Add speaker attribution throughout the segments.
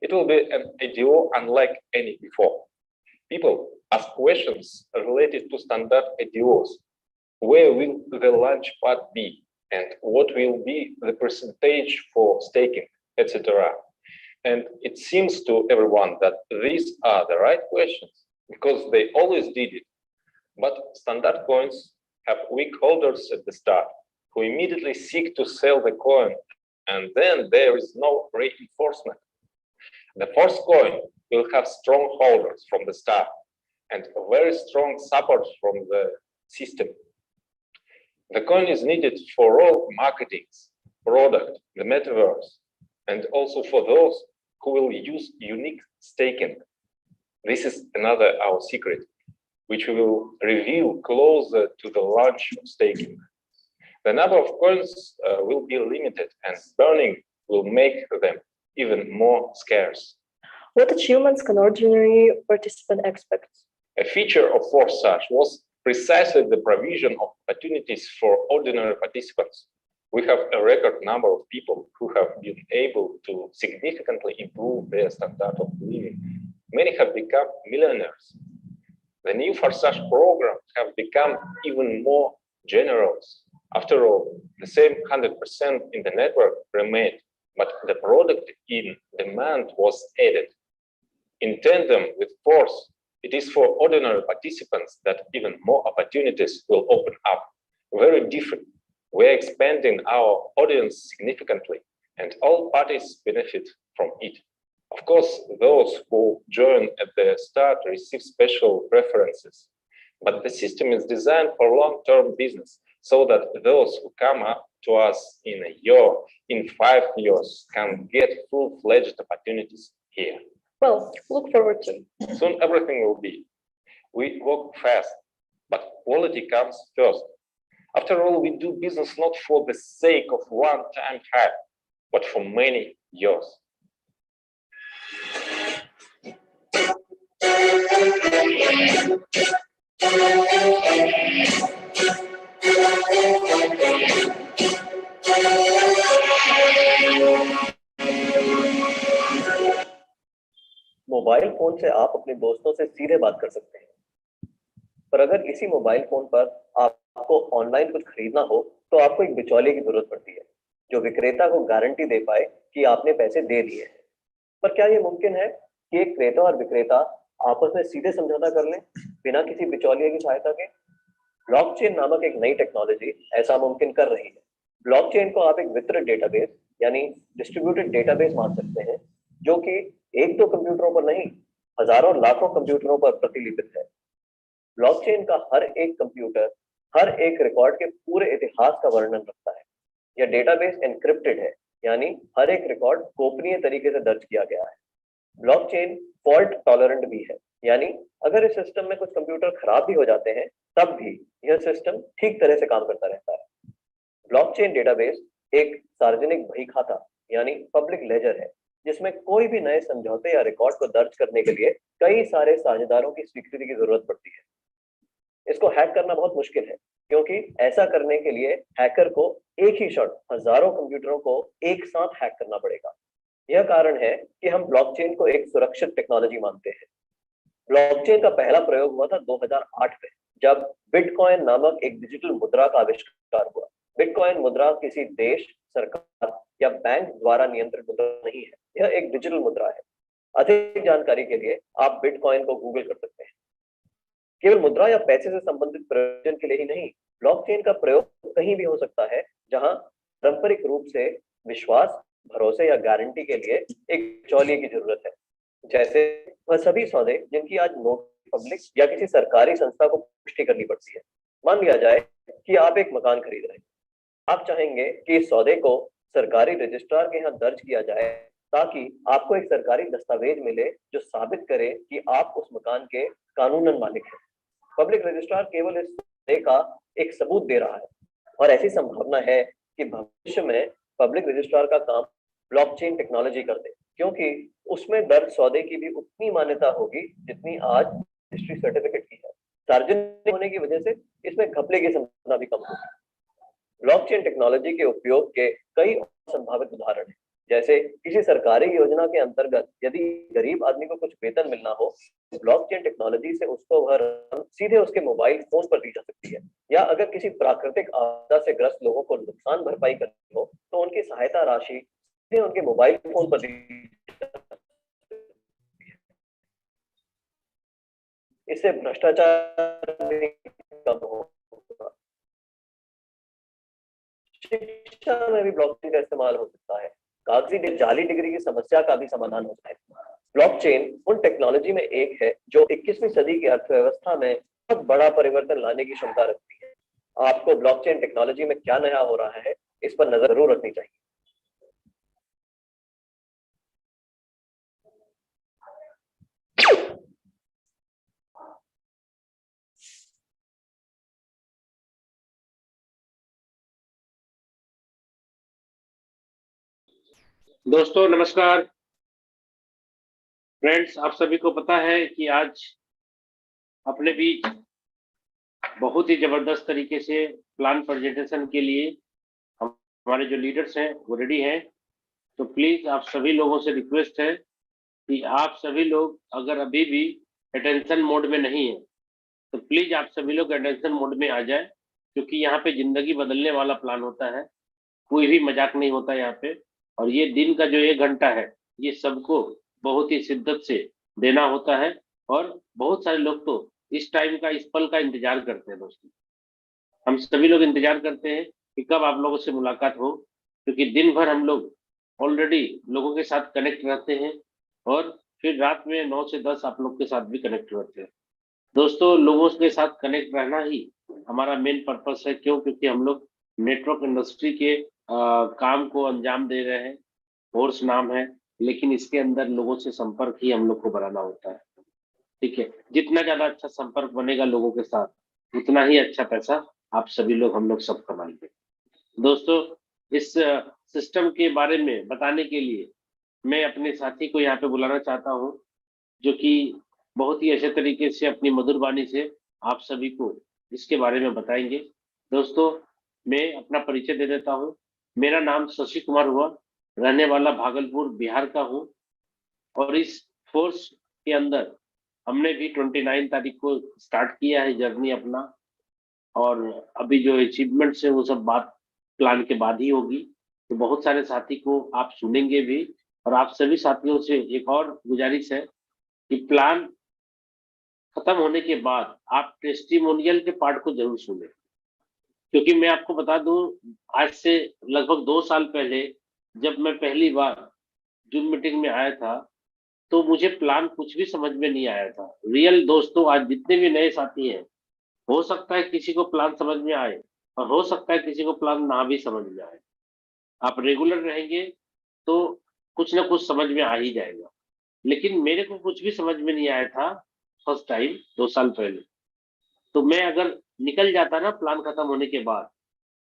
Speaker 1: It will be an IDO unlike any before. People ask questions related to standard IDOs. Where will the launch pad be? And what will be the percentage for staking, etc. And it seems to everyone that these are the right questions because they always did it. But standard coins have weak holders at the start who immediately seek to sell the coin, and then there is no reinforcement. The first coin will have strong holders from the start and very strong support from the system. The coin is needed for all marketings, product, the metaverse, and also for those who will use unique staking. This is another our secret, which we will reveal closer to the launch of staking. The number of coins will be limited, and burning will make them even more scarce.
Speaker 2: What achievements can ordinary participant expect?
Speaker 1: A feature of Forsage was precisely the provision of opportunities for ordinary participants. We have a record number of people who have been able to significantly improve their standard of living. Many have become millionaires. The new Forsage programs have become even more generous. After all, the same 100% in the network remained, but the product in demand was added. In tandem with Force, it is for ordinary participants that even more opportunities will open up. Very different. We're expanding our audience significantly, and all parties benefit from it. Of course, those who join at the start receive special preferences, but the system is designed for long-term business so that those who come up to us in a year, in 5 years, can get full-fledged opportunities here.
Speaker 2: Well, look forward to.
Speaker 1: Soon everything will be. We work fast, but quality comes first. After all, we do business not for the sake of one-time hype, but for many years.
Speaker 3: Mobile phone से आप अपने दोस्तों से सीधे बात कर सकते हैं, पर अगर इसी मोबाइल फोन पर आपको ऑनलाइन कुछ खरीदना हो तो आपको एक बिचौलिए की जरूरत पड़ती है जो विक्रेता को गारंटी दे पाए कि आपने पैसे दे दिए हैं। पर क्या ये मुमकिन है कि एक क्रेता और विक्रेता आपस में सीधे समझौता कर लें बिना किसी बिचौलिए की सहायता के? ब्लॉकचेन नामक एक नई टेक्नोलॉजी ऐसा मुमकिन कर रही है। ब्लॉकचेन को आप एक वितरित डेटाबेस यानी डिस्ट्रीब्यूटेड डेटाबेस मान सकते हैं, जो कि एक दो कंप्यूटरों पर नहीं, हजारों लाखों कंप्यूटरों पर प्रतिलिपित है। ब्लॉकचेन का हर एक कंप्यूटर हर एक रिकॉर्ड के पूरे इतिहास का वर्णन रखता है। यह डेटाबेस एन्क्रिप्टेड है, यानी हर एक रिकॉर्ड गोपनीय तरीके से दर्ज किया गया है। ब्लॉकचेन फॉल्ट टॉलरेंट भी है, यानी अगर इस सिस्टम में कुछ कंप्यूटर खराब भी हो जाते हैं तब भी यह सिस्टम ठीक तरह से काम करता रहता है। ब्लॉकचेन डेटाबेस एक सार्वजनिक बही खाता यानी पब्लिक लेजर है, जिसमें कोई भी नए समझौते या रिकॉर्ड को दर्ज करने के लिए कई सारे साझेदारों की स्वीकृति की जरूरत पड़ती है। इसको हैक करना बहुत मुश्किल है, क्योंकि ऐसा करने के लिए हैकर को एक ही शॉट हजारों कंप्यूटरों को एक साथ हैक करना पड़ेगा। यह कारण है कि हम ब्लॉकचेन को एक सुरक्षित टेक्नोलॉजी मानते हैं। ब्लॉकचेन का पहला प्रयोग हुआ था 2008 में, जब बिटकॉइन नामक एक डिजिटल मुद्रा का आविष्कार हुआ। बिटकॉइन मुद्रा किसी देश, सरकार या बैंक द्वारा नियंत्रित मुद्रा नहीं है, यह एक डिजिटल मुद्रा है। अधिक जानकारी के लिए आप बिटकॉइन को गूगल कर सकते हैं। केवल मुद्रा या पैसे से संबंधित प्रयोजन के लिए ही नहीं, ब्लॉकचेन का प्रयोग कहीं भी हो सकता है जहां पारंपरिक रूप से विश्वास, भरोसे या गारंटी के लिए एक बिचौलिए की जरूरत है। जैसे वह सभी सौदे जिनकी आज नोट पब्लिक या किसी सरकारी संस्था को पुष्टि करनी पड़ती है। मान लिया जाए कि आप एक मकान खरीद रहे हैं, आप चाहेंगे कि इस सौदे को सरकारी रजिस्ट्रार के यहाँ दर्ज किया जाए ताकि आपको एक सरकारी दस्तावेज मिले जो साबित करे कि आप उस मकान के कानूनन मालिक हैं। पब्लिक रजिस्ट्रार केवल इस सौदे का एक सबूत दे रहा है, और ऐसी संभावना है कि भविष्य में पब्लिक रजिस्ट्रार का काम ब्लॉकचेन टेक्नोलॉजी कर दे, क्योंकि उसमें दर्ज सौदे की भी उतनी मान्यता होगी जितनी आज रजिस्ट्री सर्टिफिकेट की है। सार्वजनिक होने की वजह से इसमें घपले की संभावना भी कम होगी। ब्लॉकचेन टेक्नोलॉजी के उपयोग के कई संभावित उदाहरण हैं, जैसे किसी सरकारी योजना के अंतर्गत यदि गरीब आदमी को कुछ वेतन मिलना हो, ब्लॉकचेन टेक्नोलॉजी से उसको वह रकम सीधे उसके मोबाइल फोन पर दी जा सकती है। या अगर किसी प्राकृतिक आपदा से ग्रस्त लोगों को नुकसान भरपाई करनी हो तो उनकी सहायता राशि सीधे उनके मोबाइल फोन पर दी जा सकती है। इससे भ्रष्टाचार भी कम होगा। शिक्षा में भी ब्लॉकचेन का इस्तेमाल हो सकता है। कागजी जाली डिग्री की समस्या का भी समाधान होता है। ब्लॉकचेन उन टेक्नोलॉजी में एक है जो 21वीं सदी की अर्थव्यवस्था में बहुत बड़ा परिवर्तन लाने की क्षमता रखती है। आपको ब्लॉकचेन टेक्नोलॉजी में क्या नया हो रहा है, इस पर नजर जरूर रखनी चाहिए।
Speaker 4: दोस्तों नमस्कार। फ्रेंड्स, आप सभी को पता है कि आज अपने बीच बहुत ही जबरदस्त तरीके से प्लान प्रेजेंटेशन के लिए हमारे जो लीडर्स हैं वो रेडी हैं। तो प्लीज आप सभी लोगों से रिक्वेस्ट है कि आप सभी लोग अगर अभी भी अटेंशन मोड में नहीं है तो प्लीज आप सभी लोग अटेंशन मोड में आ जाए, क्योंकि यहाँ पे जिंदगी बदलने वाला प्लान होता है। कोई भी मजाक नहीं होता यहाँ पे। और ये दिन का जो 1 घंटा है ये सबको बहुत ही शिद्दत से देना होता है। और बहुत सारे लोग तो इस टाइम का, इस पल का इंतजार करते हैं। दोस्तों, हम सभी लोग इंतजार करते हैं कि कब आप लोगों से मुलाकात हो, क्योंकि दिन भर हम लोग ऑलरेडी लोगों के साथ कनेक्ट रहते हैं और फिर रात में 9 से 10 आप लोग के साथ भी कनेक्ट रहते हैं। दोस्तों, लोगों के साथ कनेक्ट रहना ही हमारा मेन पर्पस है। क्यों? क्योंकि हम लोग नेटवर्क इंडस्ट्री के काम को अंजाम दे रहे हैं। कोर्स नाम है, लेकिन इसके अंदर लोगों से संपर्क ही हम लोग को बनाना होता है। ठीक है, जितना ज्यादा अच्छा संपर्क बनेगा लोगों के साथ, उतना ही अच्छा पैसा आप सभी लोग, हम लोग सब कमाएंगे। दोस्तों, इस सिस्टम के बारे में बताने के लिए मैं अपने साथी को यहाँ पे बुलाना चाहता हूँ, जो कि बहुत ही अच्छे तरीके से अपनी मधुर वाणी से आप सभी को इसके बारे में बताएंगे। दोस्तों, मैं अपना परिचय दे देता हूँ। मेरा नाम शशि कुमार हुआ, रहने वाला भागलपुर बिहार का हूँ। और इस फोर्स के अंदर हमने भी 29 तारीख को स्टार्ट किया है जर्नी अपना। और अभी जो अचीवमेंट्स है वो सब बात प्लान के बाद ही होगी। तो बहुत सारे साथी को आप सुनेंगे भी। और आप सभी साथियों से एक और गुजारिश है कि प्लान खत्म होने के बाद आप टेस्टिमोनियल के पार्ट को जरूर सुने, क्योंकि मैं आपको बता दूं, आज से लगभग 2 साल पहले जब मैं पहली बार जूम मीटिंग में आया था तो मुझे प्लान कुछ भी समझ में नहीं आया था। रियल दोस्तों, आज जितने भी नए साथी हैं, हो सकता है किसी को प्लान समझ में आए और हो सकता है किसी को प्लान ना भी समझ में आए। आप रेगुलर रहेंगे तो कुछ ना कुछ समझ में आ ही जाएगा। लेकिन मेरे को कुछ भी समझ में नहीं आया था फर्स्ट टाइम 2 साल पहले। तो मैं अगर निकल जाता ना प्लान खत्म होने के बाद,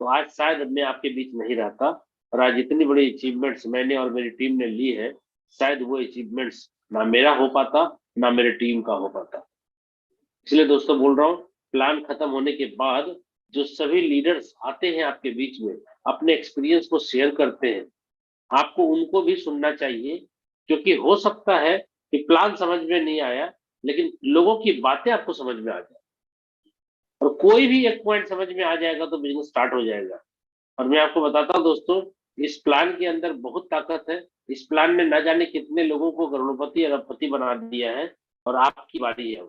Speaker 4: तो आज शायद मैं आपके बीच नहीं रहता। और आज इतनी बड़ी अचीवमेंट्स मैंने और मेरी टीम ने ली है, शायद वो अचीवमेंट्स ना मेरा हो पाता ना मेरे टीम का हो पाता। इसलिए दोस्तों बोल रहा हूँ, प्लान खत्म होने के बाद जो सभी लीडर्स आते हैं आपके बीच में, अपने एक्सपीरियंस को शेयर करते हैं, आपको उनको भी सुनना चाहिए। क्योंकि हो सकता है कि प्लान समझ में नहीं आया, लेकिन लोगों की बातें आपको समझ में आ जाए। और कोई भी एक पॉइंट समझ में आ जाएगा तो बिजनेस स्टार्ट हो जाएगा। और मैं आपको बताता हूँ दोस्तों, इस प्लान के अंदर बहुत ताकत है। इस प्लान ने न जाने कितने लोगों को करोड़पति अरबपति बना दिया है, और आपकी बारी है।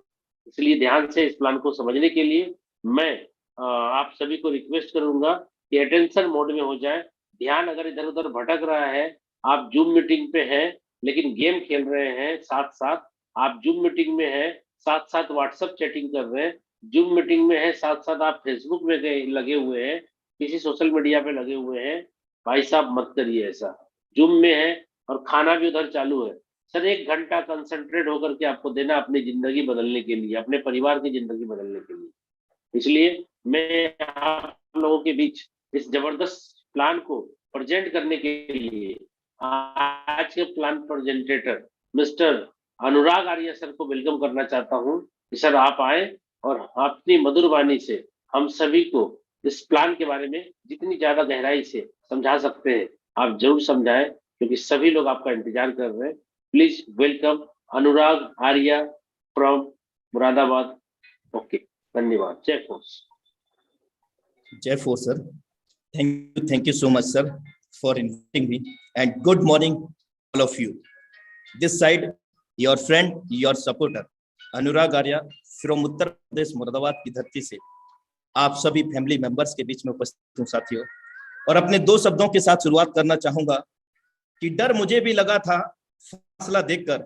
Speaker 4: इसलिए ध्यान से इस प्लान को समझने के लिए मैं आप सभी को रिक्वेस्ट करूंगा कि अटेंशन मोड में हो जाए। ध्यान अगर इधर उधर भटक रहा है, आप जूम मीटिंग पे हैं लेकिन गेम खेल रहे हैं, साथ साथ आप जूम मीटिंग में हैं, साथ साथ व्हाट्सएप चैटिंग कर रहे हैं, जूम मीटिंग में है, साथ साथ आप फेसबुक में लगे हुए हैं, किसी सोशल मीडिया पे लगे हुए हैं, भाई साहब मत करिए ऐसा। जूम में है और खाना भी उधर चालू है। सर, 1 घंटा कंसंट्रेट होकर के आपको देना अपनी जिंदगी बदलने के लिए, अपने परिवार की जिंदगी बदलने के लिए। इसलिए मैं आप लोगों के बीच इस जबरदस्त प्लान को प्रेजेंट करने के लिए आज के plan presenter mister Anurag Arya sir को वेलकम करना चाहता हूं। सर, आप आए और अपनी मधुर वाणी से हम सभी को इस प्लान के बारे में जितनी ज्यादा गहराई से समझा सकते हैं आप जरूर समझाएं, क्योंकि सभी लोग आपका इंतजार कर रहे हैं। Please welcome Anurag Arya from Moradabad. Okay, धन्यवाद। जय force.
Speaker 5: Jai for sir. Thank you so much, sir, for inviting me. And good morning, all of you. This side, your friend, your supporter, Anurag Arya from Uttar Pradesh Moradabad की धरती से आप सभी family members के बीच में उपस्थित हूँ साथियों। और अपने 2 शब्दों के साथ शुरुआत करना चाहूंगा कि डर मुझे भी लगा था फासला देखकर,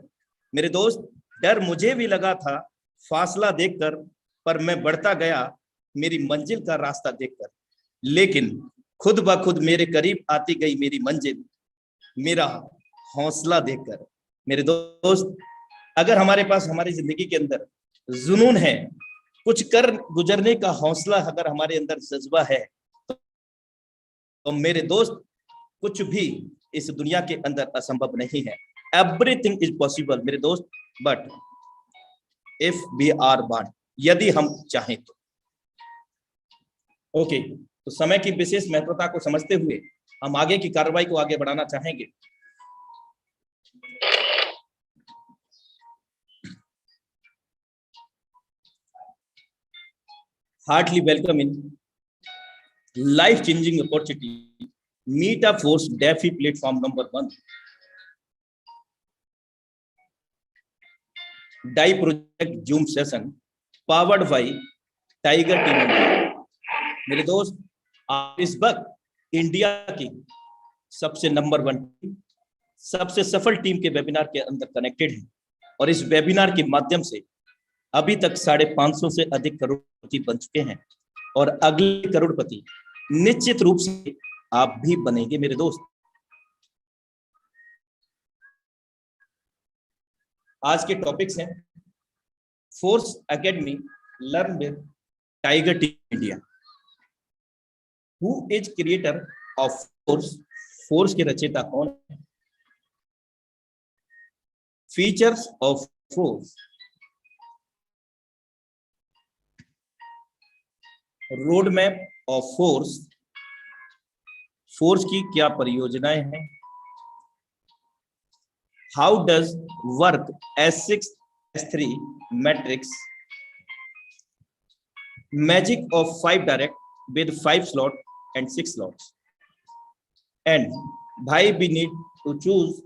Speaker 5: मेरे दोस्त, डर मुझे भी लगा था फासला देखकर, पर मैं बढ़ता गया मेरी मंजिल का रास्ता देखकर। लेकिन खुद ब खुद मेरे करीब आती गई मेरी मंजिल, मेरा हौसला देखकर। मेरे दोस्त, अगर हमारे पास हमारी जिंदगी के अंदर जुनून है, कुछ कर गुजरने का हौसला अगर हमारे अंदर जज्बा है, तो मेरे दोस्त कुछ भी इस दुनिया के अंदर असंभव नहीं है। एवरीथिंग इज पॉसिबल मेरे दोस्त, but if we are want, यदि हम चाहें तो। ओके, तो समय की विशेष महत्वता को समझते हुए हम आगे की कार्रवाई को आगे बढ़ाना चाहेंगे। Heartly welcome in life changing opportunity Metaforce DeFi platform number 1 DAI project Zoom session powered by tiger team India. मेरे दोस्त, आप इस वक्त इंडिया की सबसे नंबर 1 टीम, सबसे सफल टीम के वेबिनार के अंदर कनेक्टेड है। और इस वेबिनार के माध्यम से अभी तक 550 से अधिक करोड़पति बन चुके हैं और अगले करोड़पति निश्चित रूप से आप भी बनेंगे मेरे दोस्त। आज के टॉपिक्स हैं force academy learn with tiger team India. Who is creator of force? Force के रचयिता कौन है? Features of force, road map of force, force की क्या परियोजनाएं हैं, how does work S6 S3 matrix, magic of 5 direct with 5 slot and 6 slots, and why we need to choose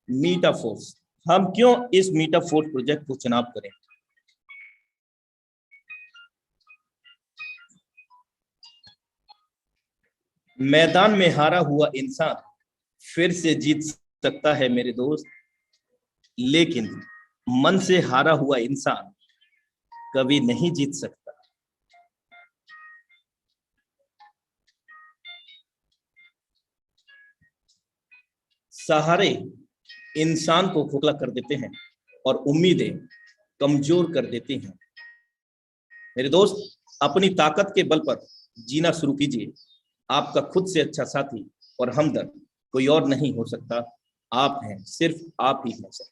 Speaker 5: Metaforce. हम क्यों इस मेटाफोर्स प्रोजेक्ट को चुनाव करें? मैदान में हारा हुआ इंसान फिर से जीत सकता है मेरे दोस्त, लेकिन मन से हारा हुआ इंसान कभी नहीं जीत सकता। सहारे इंसान को खोखला कर देते हैं और उम्मीदें कमजोर कर देती हैं। मेरे दोस्त, अपनी ताकत के बल पर जीना शुरू कीजिए। आपका खुद से अच्छा साथी और हमदर्द कोई और नहीं हो सकता, आप हैं, सिर्फ आप ही हैं sir.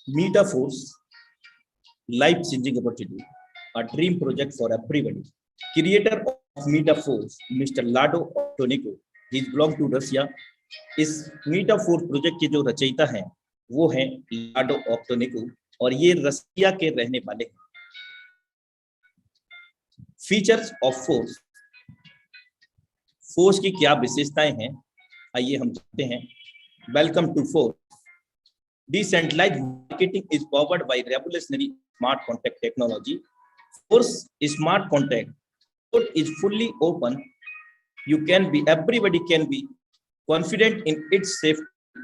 Speaker 5: Metaforce life changing opportunity, a dream project for everybody. Creator of Metaforce, Mr. Lado Tonico, he belongs to Russia. इस Metaforce प्रोजेक्ट के जो रचयिता हैं वो हैं लाडो ऑक्टोनिको और ये रसिया के रहने वाले हैं। फीचर्स ऑफ फोर्स, फोर्स की क्या विशेषताएं हैं, आइए हम जानते हैं। Welcome to force. Decentralized marketing is powered by revolutionary smart contract technology. Force smart contract code is fully open. You can be, everybody can be confident in its safe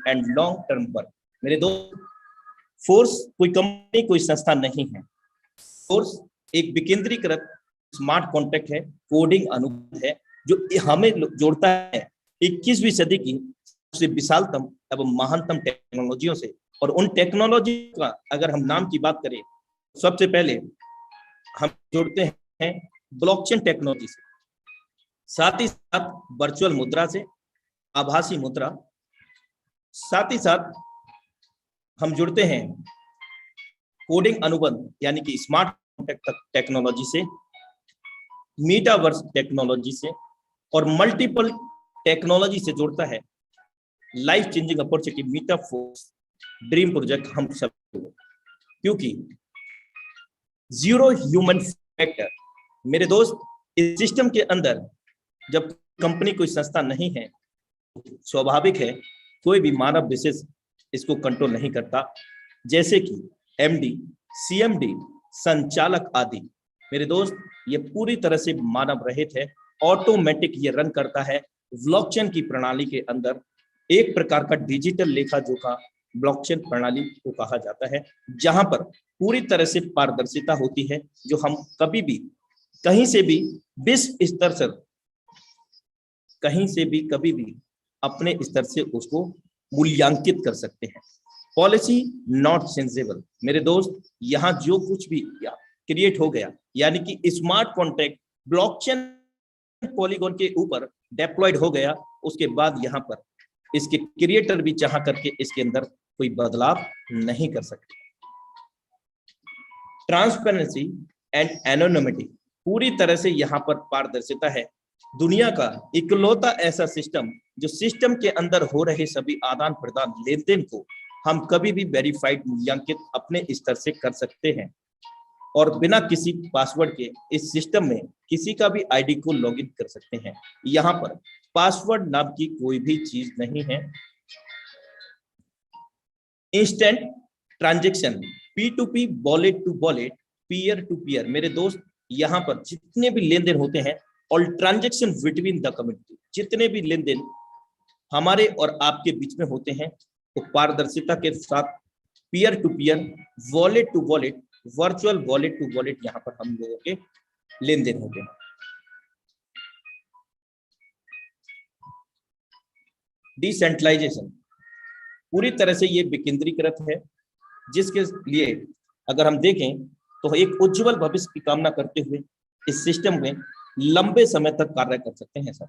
Speaker 5: and long term work. मेरे दोस्त, force कोई company, कोई संस्था नहीं है। Force एक विकेंद्रीकृत smart contract है, कोडिंग अनुबंध है जो हमें जोड़ता है 21वीं सदी की सबसे विशालतम एवं महानतम टेक्नोलॉजियों से, और उन टेक्नोलॉजी का अगर हम नाम की बात करें, सबसे पहले हम जोड़ते हैं ब्लॉकचेन टेक्नोलॉजी से, साथ ही साथ वर्चुअल मुद्रा से, आभासी मुद्रा, साथ ही साथ हम जुड़ते हैं कोडिंग अनुबंध यानी कि स्मार्ट कॉन्ट्रैक्ट टेक्नोलॉजी से, मीटावर्स टेक्नोलॉजी से, और मल्टीपल टेक्नोलॉजी से जुड़ता है life changing opportunity Meta Force dream project हम सब, क्योंकि जीरो ह्यूमन फैक्टर मेरे दोस्त, इस सिस्टम के अंदर जब कंपनी कोई संस्था नहीं है, स्वाभाविक है कोई भी मानव विशेष इसको कंट्रोल नहीं करता, जैसे कि एमडी, सीएमडी, संचालक आदि। मेरे दोस्त ये पूरी तरह से मानव रहित है, ऑटोमेटिक ये रन करता है ब्लॉकचेन की प्रणाली के अंदर, एक प्रकार का डिजिटल लेखा जोखा ब्लॉकचेन प्रणाली को कहा जाता है, जहां पर पूरी तरह से पारदर्शिता होती है, जो हम कभी भी कहीं से भी विश्व स्तर से कहीं से भी कभी भी अपने स्तर से उसको मूल्यांकित कर सकते हैं। पॉलिसी नॉट चेंजेबल मेरे दोस्त, यहाँ जो कुछ भी क्रिएट हो गया यानी कि स्मार्ट कॉन्ट्रैक्ट ब्लॉकचेन पॉलीगॉन के ऊपर डेप्लॉयड हो गया, उसके बाद यहाँ पर इसके क्रिएटर भी चाह करके इसके अंदर कोई बदलाव नहीं कर सकते। ट्रांसपेरेंसी एंड एनोनिमिटी, पूरी तरह से यहाँ पर पारदर्शिता है। दुनिया का इकलौता ऐसा सिस्टम जो सिस्टम के अंदर हो रहे सभी आदान प्रदान लेन देन को हम कभी भी वेरीफाइड मूल्यांकित अपने स्तर से कर सकते हैं, और बिना किसी पासवर्ड के इस सिस्टम में किसी का भी आईडी को लॉगिन कर सकते हैं। यहाँ पर पासवर्ड नाम की कोई भी चीज नहीं है। Instant transaction, P2P, wallet to wallet, peer to peer मेरे दोस्त, यहाँ पर जितने भी लेन देन होते हैं और ट्रांजैक्शन बिटवीन द कम्युनिटी, जितने भी लेन देन हमारे और आपके बीच में होते हैं, तो पारदर्शिता के साथ peer to peer, wallet to wallet, virtual wallet to wallet यहाँ पर हम लोगों के लेन देन होते हैं। डिसेंट्रलाइजेशन, पूरी तरह से ये विकेंद्रीकृत है, जिसके लिए अगर हम देखें तो एक उज्जवल भविष्य की कामना करते हुए इस सिस्टम में लंबे समय तक कार्य कर सकते हैं sir.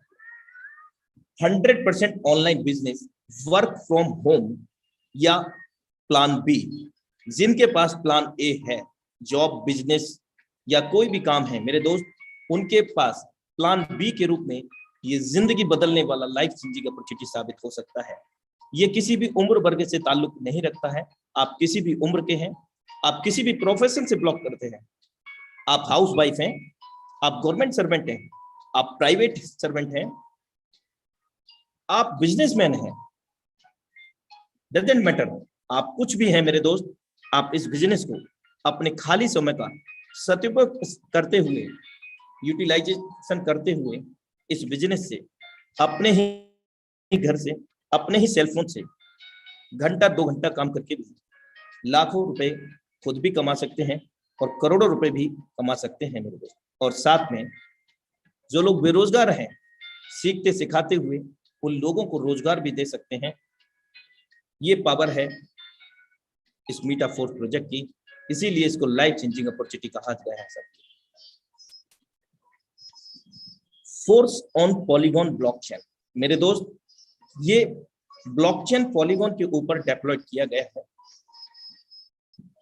Speaker 5: 100% online business, work from home या प्लान बी, जिनके पास प्लान ए है, जॉब, बिजनेस या कोई भी काम है मेरे दोस्त, उनके पास प्लान बी के रूप में ये जिंदगी बदलने वाला लाइफ चेंजिंग अपॉर्चुनिटी साबित हो सकता है। ये किसी भी उम्र वर्ग से ताल्लुक नहीं रखता है, आप किसी भी उम्र के हैं, आप किसी भी प्रोफेशन से ब्लॉक करते हैं, आप हाउस वाइफ हैं, आप गवर्नमेंट सर्वेंट हैं, आप प्राइवेट सर्वेंट हैं, आप बिजनेसमैन हैं, डजंट मैटर, आप कुछ भी हैं मेरे दोस्त, आप इस बिजनेस को अपने खाली समय का सदुपयोग करते हुए, यूटिलाइजेशन करते हुए इस बिजनेस से अपने ही घर से, अपने ही सेलफोन से घंटा 2 घंटा काम करके भी लाखों रुपए खुद भी कमा सकते हैं और करोड़ों रुपए भी कमा सकते हैं मेरे दोस्त। और साथ में जो लोग बेरोजगार हैं, सीखते सिखाते हुए उन लोगों को रोजगार भी दे सकते हैं। ये पावर है इस मीटाफोर्स प्रोजेक्ट की, इसीलिए इसको लाइफ चेंजिंग अपॉर्चुनिटी कहा गया है sir. Force on polygon blockchain मेरे दोस्त, ये ब्लॉकचेन पॉलीगॉन के ऊपर डेप्लॉय किया गया है।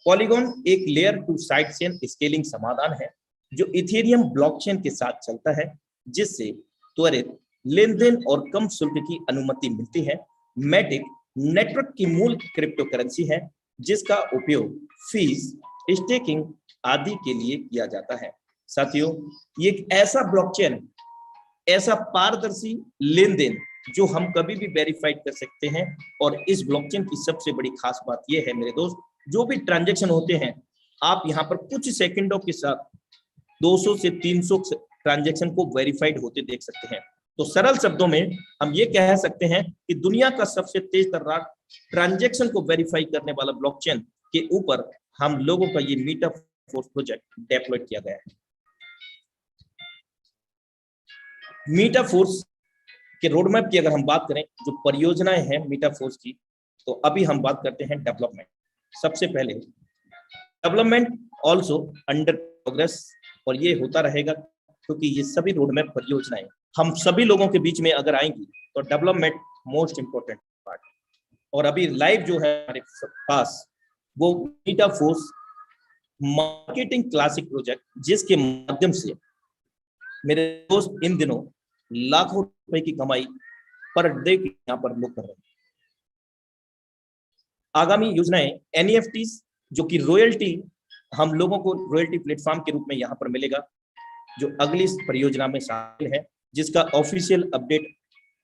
Speaker 5: पॉलीगॉन एक layer two side chain scaling समाधान है जो इथेरियम ब्लॉकचेन के साथ चलता है, जिससे त्वरित लेन देन और कम शुल्क की अनुमति मिलती है। मैटिक नेटवर्क की मूल क्रिप्टो करेंसी है, जिसका उपयोग फीस, स्टेकिंग आदि के लिए किया जाता है। साथियों, ये एक ऐसा ब्लॉकचेन, ऐसा पारदर्शी लेन देन जो हम कभी भी वेरीफाइड कर सकते हैं। और इस ब्लॉकचेन की सबसे बड़ी खास बात यह है मेरे दोस्त, जो भी ट्रांजैक्शन होते हैं, आप यहाँ पर कुछ सेकंडों के साथ 200 से 300 ट्रांजैक्शन को वेरीफाइड होते देख सकते हैं। तो सरल शब्दों में हम ये कह सकते हैं कि दुनिया का सबसे तेज तर्रार ट्रांजैक्शन को वेरीफाई करने वाला ब्लॉकचेन के ऊपर हम लोगों का ये मीटाफोर्स प्रोजेक्ट डेप्लॉय किया गया है। मीटाफोर्स कि रोड मैप की अगर हम बात करें, जो परियोजनाएं हैं मीटाफोर्स की, तो अभी हम बात करते हैं डेवलपमेंट। सबसे पहले डेवलपमेंट ऑल्सो अंडर प्रोग्रेस, और ये होता रहेगा क्योंकि ये सभी रोड मैप परियोजनाएं हम सभी लोगों के बीच में अगर आएंगी तो डेवलपमेंट मोस्ट इंपोर्टेंट पार्ट। और अभी लाइव जो है हमारे पास वो मीटाफोर्स मार्केटिंग क्लासिक प्रोजेक्ट, जिसके माध्यम से मेरे दोस्त इन दिनों लाखों रुपए की कमाई पर डे की यहाँ पर लोग कर रहे हैं। आगामी योजनाएं एनईएफटीज, जो कि रॉयल्टी हम लोगों को रॉयल्टी प्लेटफॉर्म के रूप में यहाँ पर मिलेगा, जो अगली इस परियोजना में शामिल है, जिसका ऑफिशियल अपडेट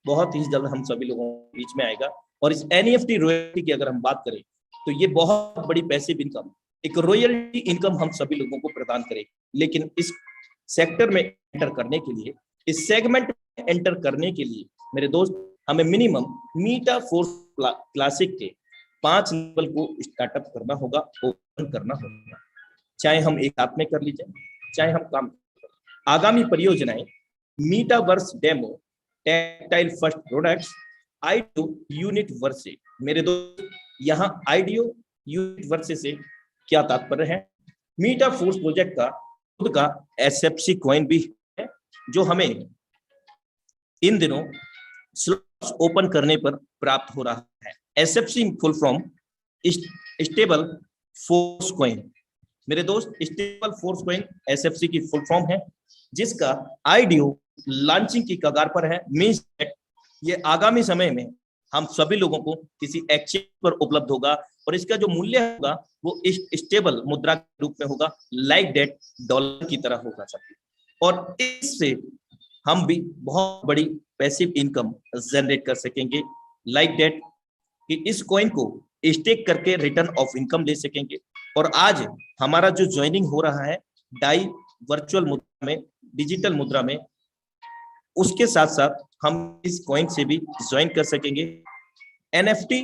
Speaker 5: बहुत ही जल्द हम सभी लोगों के बीच में आएगा। और इस एनईएफटी रॉयल्टी की अगर हम बात करें तो ये बहुत बड़ी पैसिव इनकम, एक रॉयल्टी इनकम हम सभी लोगों को प्रदान करेगी। लेकिन इस सेक्टर में एंटर करने के लिए, इस सेगमेंट में एंटर करने के लिए मेरे दोस्त, हमें मिनिमम मीटाफोर्स क्लासिक के 5 लेवल को स्टार्टअप करना होगा, ओपन करना होगा। चाहे हम एक हाथ में कर लीजिए, चाहे हम काम। आगामी परियोजनाएं metaverse demo, tactile first products, आईडियो यूनिट वर्से। मेरे दोस्त, यहाँ आईडियो यूनिट वर्से से क्या तात्पर्य है? मीटाफोर्स प्रोजेक्ट का खुद का एसएफसी कॉइन भी है, जो हमें इन दिनों स्लॉट्स ओपन करने पर प्राप्त हो रहा है। SFC full form stable force coin. मेरे दोस्त, स्टेबल फोर्स कॉइन एसएफसी की फुल फॉर्म है, जिसका आईडियो लॉन्चिंग की कगार पर है। मींस ये आगामी समय में हम सभी लोगों को किसी एक्सचेंज पर उपलब्ध होगा, और इसका जो मूल्य होगा वो स्टेबल मुद्रा के रूप में होगा, लाइक दैट डॉलर की तरह होगा सभी। और इससे हम भी बहुत बड़ी पैसिव इनकम जनरेट कर सकेंगे, लाइक दैट कि इस कॉइन को स्टेक करके रिटर्न ऑफ इनकम ले सकेंगे। और आज हमारा जो ज्वाइनिंग हो रहा है डाई वर्चुअल मुद्रा में, डिजिटल मुद्रा में, उसके साथ साथ हम इस कॉइन से भी ज्वाइन कर सकेंगे। एनएफटी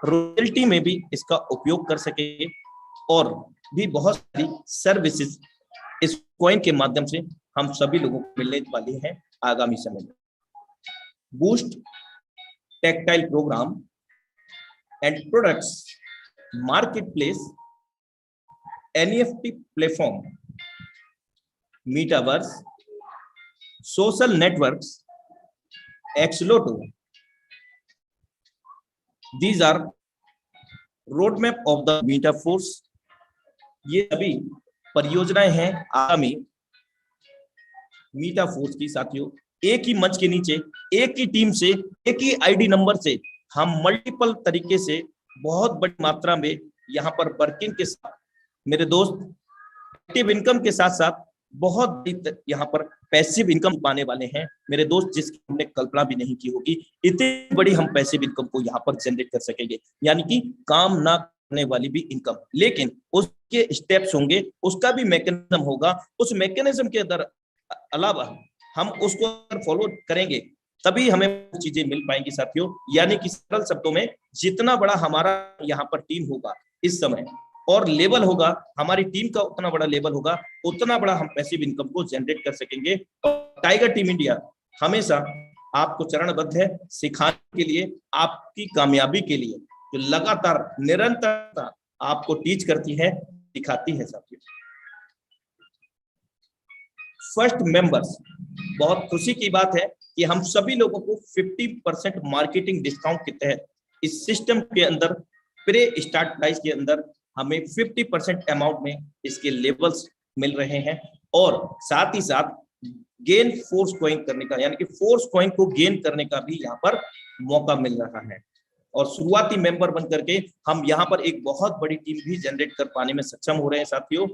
Speaker 5: रॉयल्टी में भी इसका उपयोग कर सकेंगे, और भी बहुत सारी सर्विसेज इस कॉइन के माध्यम से हम सभी लोगों को मिलने वाली हैं आगामी समय में। Boost tactile program and products, market place, NEFT platform, metaverse, social networks, एक्सलोटो, these are roadmap of the Metaforce। ये सभी परियोजनाएं हैं आगामी मीटाफोर्स की। साथियों, एक ही मंच के नीचे, एक ही टीम से, एक ही आईडी नंबर से हम मल्टीपल तरीके से बहुत बड़ी मात्रा में यहाँ पर वर्किंग के साथ, मेरे दोस्त, एक्टिव इनकम के साथ साथ बहुत यहाँ पर पैसिव इनकम पाने वाले हैं मेरे दोस्त, जिसकी हमने कल्पना भी नहीं की होगी। इतनी बड़ी हम पैसिव इनकम को यहाँ पर जनरेट कर सकेंगे, यानी कि काम ना करने वाली भी इनकम, लेकिन उसके स्टेप्स होंगे, उसका भी मैकेनिज्म होगा। उस मैकेनिज्म के अंदर अलावा हम उसको फॉलो करेंगे तभी हमें चीजें मिल पाएंगी साथियों। यानी कि सरल शब्दों में, जितना बड़ा हमारा यहाँ पर टीम होगा इस समय और लेवल होगा, हमारी टीम का उतना बड़ा लेवल होगा, उतना बड़ा हम पैसिव इनकम को जनरेट कर सकेंगे। और टाइगर टीम इंडिया हमेशा आपको चरणबद्ध है सिखाने के लिए, आपकी कामयाबी के लिए, जो लगातार निरंतरता आपको टीच करती है, सिखाती है साथियों। फर्स्ट मेंबर्स, बहुत खुशी की बात है कि हम सभी लोगों को 50% मार्केटिंग डिस्काउंट के तहत इस सिस्टम के अंदर प्रे स्टार्ट प्राइस के अंदर हमें 50% अमाउंट में इसके लेवल्स मिल रहे हैं। और साथ ही साथ गेन फोर्स कॉइन करने का, यानी कि फोर्स कॉइन को गेन करने का भी यहाँ पर मौका मिल रहा है। और शुरुआती मेंबर बन करके हम यहाँ पर एक बहुत बड़ी टीम भी जनरेट कर पाने में सक्षम हो रहे हैं साथियों।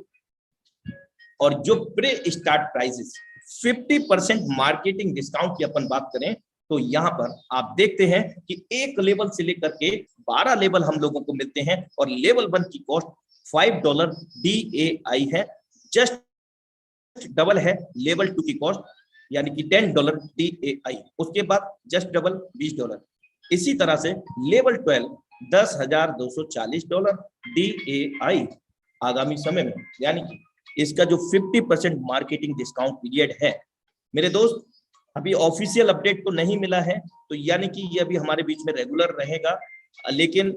Speaker 5: और जो pre start prices 50% marketing discount की अपन बात करें तो यहाँ पर आप देखते हैं कि एक लेवल से लेकर के 12 लेवल हम लोगों को मिलते हैं, और लेवल 1 की कॉस्ट $5 DAI है, जस्ट डबल है लेवल 2 की कॉस्ट, यानी कि $10 DAI। उसके बाद जस्ट डबल $20। इसी तरह से लेवल 12 $10,240 DAI आगामी समय में, यानी कि इसका जो 50% मार्केटिंग डिस्काउंट पीरियड है मेरे दोस्त, अभी ऑफिशियल अपडेट तो नहीं मिला है, तो यानी कि ये अभी हमारे बीच में रेगुलर रहेगा, लेकिन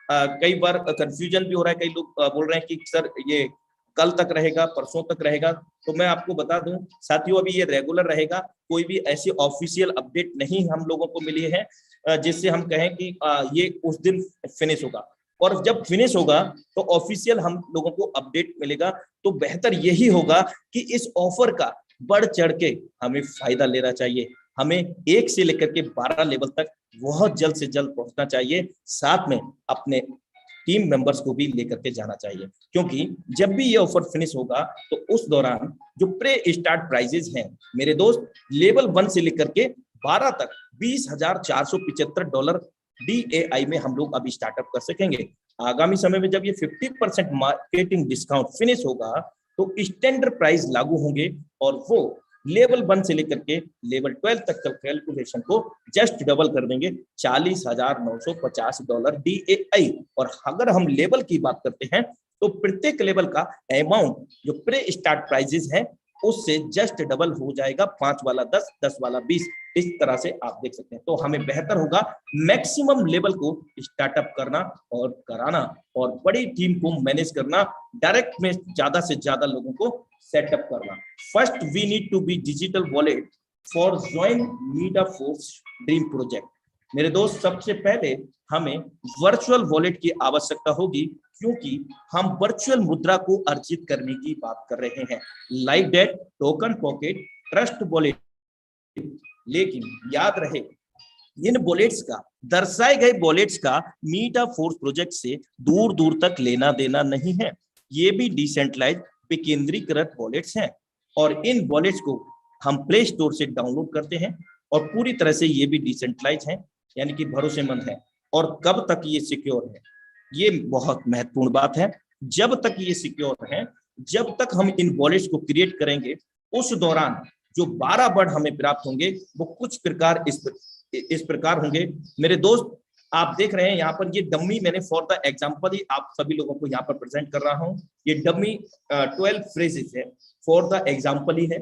Speaker 5: कई बार कंफ्यूजन भी हो रहा है, कई लोग बोल रहे हैं कि सर ये कल तक रहेगा, परसों तक रहेगा। तो मैं आपको बता दूं साथियों, अभी ये रेगुलर रहेगा, कोई भी ऐसी ऑफिशियल अपडेट नहीं हम लोगों को मिली है जिससे हम कहें कि ये उस दिन फिनिश होगा। और जब फिनिश होगा तो ऑफिशियल हम लोगों को अपडेट मिलेगा। तो बेहतर यही होगा कि इस ऑफर का बढ़ चढ़ के हमें फायदा लेना चाहिए। हमें 1 से लेकर के 12 लेवल तक बहुत जल्द से जल्द पहुंचना चाहिए, साथ में अपने टीम मेंबर्स को भी लेकर के जाना चाहिए, क्योंकि जब भी ये ऑफर फिनिश होगा तो उस दौरान जो प्रे स्टार्ट प्राइजेस हैं मेरे दोस्त, लेवल 1 से लेकर के 12 तक $20,475 DAI में हम लोग अभी स्टार्टअप कर सकेंगे। आगामी समय में जब ये 50% मार्केटिंग डिस्काउंट फिनिश होगा तो स्टैंडर्ड प्राइस लागू होंगे और वो लेवल 1 से लेकर के लेवल 12 तक का कैलकुलेशन को जस्ट डबल कर देंगे, $40,950 DAI। और अगर हम लेवल की बात करते हैं तो प्रत्येक लेवल का अमाउंट जो प्रे स्टार्ट प्राइजेस है उससे जस्ट डबल हो जाएगा, 5 वाला 10, 10 वाला 20, इस तरह से आप देख सकते हैं। तो हमें बेहतर होगा मैक्सिमम लेवल को स्टार्टअप करना और कराना और बड़ी टीम को मैनेज करना, डायरेक्ट में ज्यादा से ज्यादा लोगों को सेटअप करना। First we need to be digital wallet for join Meta Force dream project. मेरे दोस्त, सबसे पहले हमें वर्चुअल वॉलेट की आवश्यकता होगी, क्योंकि हम वर्चुअल मुद्रा को अर्जित करने की बात कर रहे हैं, like that token pocket, trust wallet. लेकिन याद रहे, इन वॉलेट्स का, दर्शाए गए वॉलेट्स का मीटाफोर्स प्रोजेक्ट से दूर दूर तक लेना देना नहीं है। ये भी डिसेंट्रलाइज्ड विकेंद्रीकृत वॉलेट्स हैं और इन वॉलेट्स को हम प्ले स्टोर से डाउनलोड करते हैं और पूरी तरह से ये भी डिसेंट्रलाइज हैं, यानी कि भरोसेमंद है। और कब तक ये सिक्योर है, ये बहुत महत्वपूर्ण बात है। जब तक ये सिक्योर है, जब तक हम इन वॉलेट्स को क्रिएट करेंगे, उस दौरान जो 12 वर्ड हमें प्राप्त होंगे वो कुछ प्रकार इस प्रकार होंगे। मेरे दोस्त, आप देख रहे हैं यहाँ पर ये डमी, मैंने फॉर द एग्जांपल ही आप सभी लोगों को यहाँ पर प्रेजेंट कर रहा हूँ। ये डमी 12 फ्रेजेस है, फॉर द एग्जांपल ही है।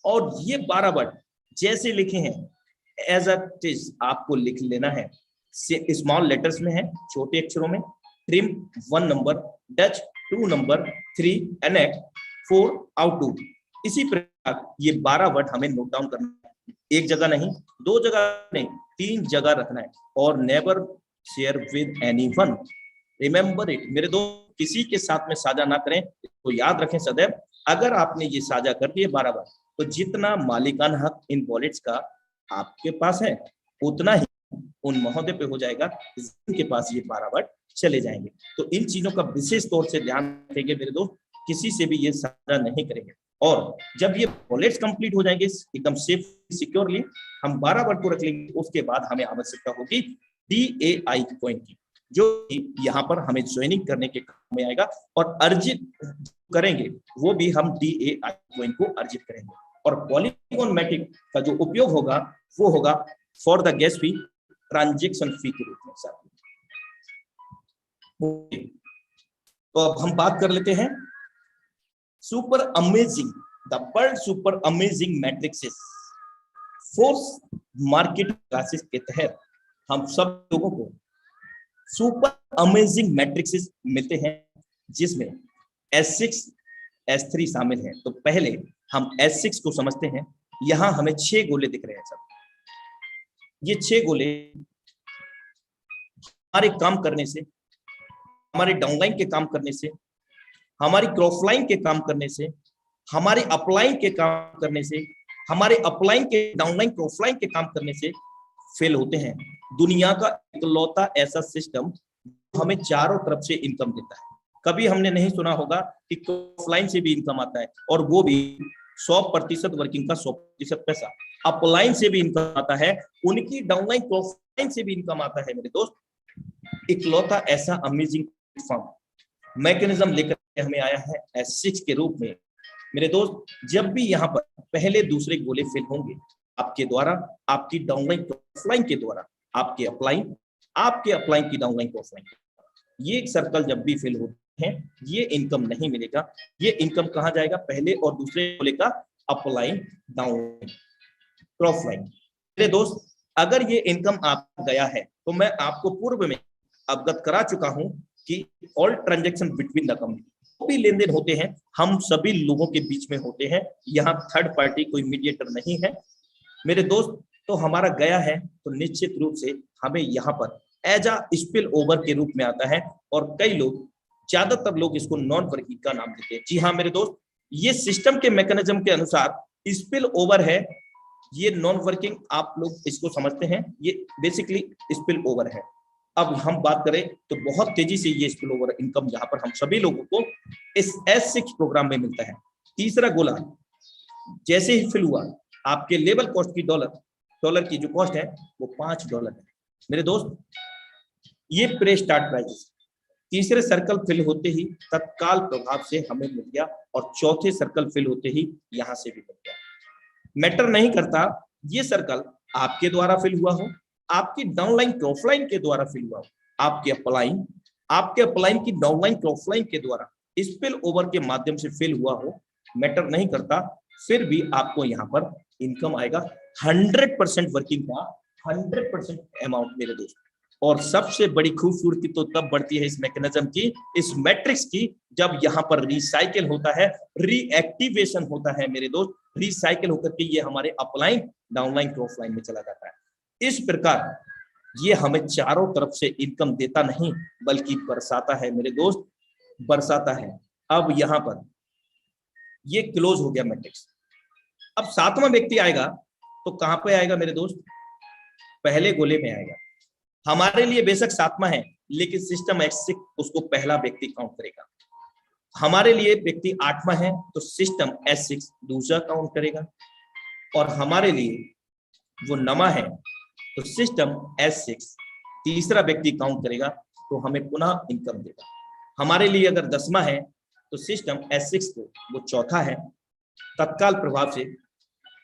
Speaker 5: और ये 12 वर्ड जैसे लिखे हैं एज इट इज आपको लिख लेना है। स्मॉल लेटर्स में है, छोटे अक्षरों में। Trim 1 number, Dutch 2 number, 3 enact, 4 outdo. इसी प्रकार ये 12 वर्ड हमें नोट डाउन करना है, एक जगह नहीं, 2 जगह नहीं, 3 जगह रखना है। और never share with anyone, remember it. मेरे दोस्त, किसी के साथ में साझा ना करें, तो याद रखें सदैव, अगर आपने ये साझा कर दिए 12 बार, तो जितना मालिकाना हक इन वॉलेट्स का आपके पास है उतना ही उन महोदय पे हो जाएगा जिनके पास ये 12 वर्ड चले जाएंगे। तो इन चीजों का विशेष तौर से ध्यान रखेंगे मेरे दोस्त, किसी से भी ये साझा नहीं करेंगे। और जब ये वॉलेट्स कंप्लीट हो जाएंगे एकदम सेफ सिक्योरली, हम 12 वर्ड को रख लेंगे। उसके बाद हमें आवश्यकता होगी DAI कॉइन की, जो यहाँ पर हमें ज्वाइनिंग करने के काम में आएगा। और अर्जित करेंगे वो भी हम DAI कॉइन को अर्जित करेंगे। और पॉलीगॉन मैटिक का जो उपयोग होगा वो होगा for the gas fee, transaction fee के रूप में। तो अब हम बात कर लेते हैं super amazing, the world super amazing matrixes force market classes के तहत हम सब लोगों को सुपर अमेजिंग मैट्रिक्सेस मिलते हैं, जिसमें S6 S3 शामिल है। तो पहले हम S6 को समझते हैं। यहां हमें 6 गोले दिख रहे हैं सब। ये 6 गोले हमारे काम करने से, हमारे डाउनलाइन के काम करने से, हमारी क्रॉसलाइन के काम करने से, हमारे अपलाइन के काम करने से, हमारे अपलाइन के डाउनलाइन क्रॉसलाइन के काम करने से फेल होते हैं। दुनिया का इकलौता ऐसा सिस्टम हमें चारों तरफ से इनकम देता है। कभी हमने नहीं सुना होगा कि क्रॉसलाइन से भी इनकम आता है, और वो भी 100% वर्किंग का 100% पैसा। अपलाइन से भी इनकम आता है, उनकी डाउनलाइन क्रॉसलाइन से भी इनकम आता है। मेरे दोस्त, इकलौता ऐसा अमेजिंग प्लेटफॉर्म मैकेनिज्म लेकर हमें आया है S6 के रूप में। मेरे दोस्त, जब भी यहाँ पर पहले दूसरे गोले फेल होंगे आपके द्वारा, आपकी डाउनलाइन क्रॉसलाइन के द्वारा, आपके अपलाइन की डाउनलाइन क्रॉसलाइन, ये एक सर्कल जब भी फेल होते हैं ये इनकम नहीं मिलेगा। ये इनकम कहाँ जाएगा? पहले और दूसरे गोले का अपलाइन डाउनलाइन। क्रॉफलाइन। मेरे दोस्त, अगर ये इनकम आप गया है तो मैं आपको पूर्व में अवगत करा चुका हूं कि all transaction between the company, भी लेन देन होते हैं हम सभी लोगों के बीच में होते हैं, यहाँ थर्ड पार्टी कोई मीडिएटर नहीं है मेरे दोस्त। तो हमारा गया है तो निश्चित रूप से हमें यहाँ पर एज अ स्पिल ओवर के रूप में आता है, और कई लोग, ज्यादातर लोग इसको नॉन वर्किंग का नाम देते हैं। जी हाँ मेरे दोस्त, ये सिस्टम के मैकेनिज्म के अनुसार स्पिल ओवर है, ये नॉन वर्किंग आप लोग इसको समझते हैं, ये बेसिकली स्पिल ओवर है। अब हम बात करें तो बहुत तेजी से ये स्पिल ओवर इनकम यहाँ पर हम सभी लोगों को इस S6 प्रोग्राम में मिलता है। तीसरा गोला जैसे ही फिल हुआ, आपके लेवल कॉस्ट की डॉलर की जो कॉस्ट है वो $5 है मेरे दोस्त। ये प्रे स्टार्ट प्राइस तीसरे सर्कल फिल होते ही तत्काल प्रभाव से हमें मिल गया, और चौथे सर्कल फिल होते ही यहां से भी मिल गया। मैटर नहीं करता ये सर्कल आपके द्वारा फिल हुआ हो, आपकी डाउनलाइन क्रॉफलाइन के द्वारा फिल हुआ हो, आपके अपलाइन की डाउनलाइन क्रॉफलाइन के द्वारा स्पिल ओवर के माध्यम से फिल हुआ हो, मैटर नहीं करता, फिर भी आपको यहाँ पर इनकम आएगा 100% वर्किंग का 100% अमाउंट मेरे दोस्त। और सबसे बड़ी खूबसूरती तो तब बढ़ती है इस मैकेनिज्म की, इस मैट्रिक्स की, जब यहाँ पर रिसाइकिल होता है, रीएक्टिवेशन होता है मेरे दोस्त। रिसाइकिल होकर के ये हमारे अपलाइन डाउनलाइन क्रॉफलाइन में चला जाता है। इस प्रकार ये हमें चारों तरफ से इनकम देता नहीं बल्कि बरसाता है मेरे दोस्त, बरसाता है। अब यहाँ पर ये क्लोज हो गया मैट्रिक्स। अब सातवां व्यक्ति आएगा तो कहां पे आएगा मेरे दोस्त? पहले गोले में आएगा। हमारे लिए बेशक सातवां है लेकिन सिस्टम S6 उसको पहला व्यक्ति काउंट करेगा। हमारे लिए व्यक्ति आठवां है तो सिस्टम S6 दूसरा काउंट करेगा, और हमारे लिए वो नमा है तो सिस्टम S6 तीसरा व्यक्ति काउंट करेगा, तो हमें पुनः इनकम देगा। हमारे लिए अगर 10वां है तो सिस्टम S6 को वो चौथा है, तत्काल प्रभाव से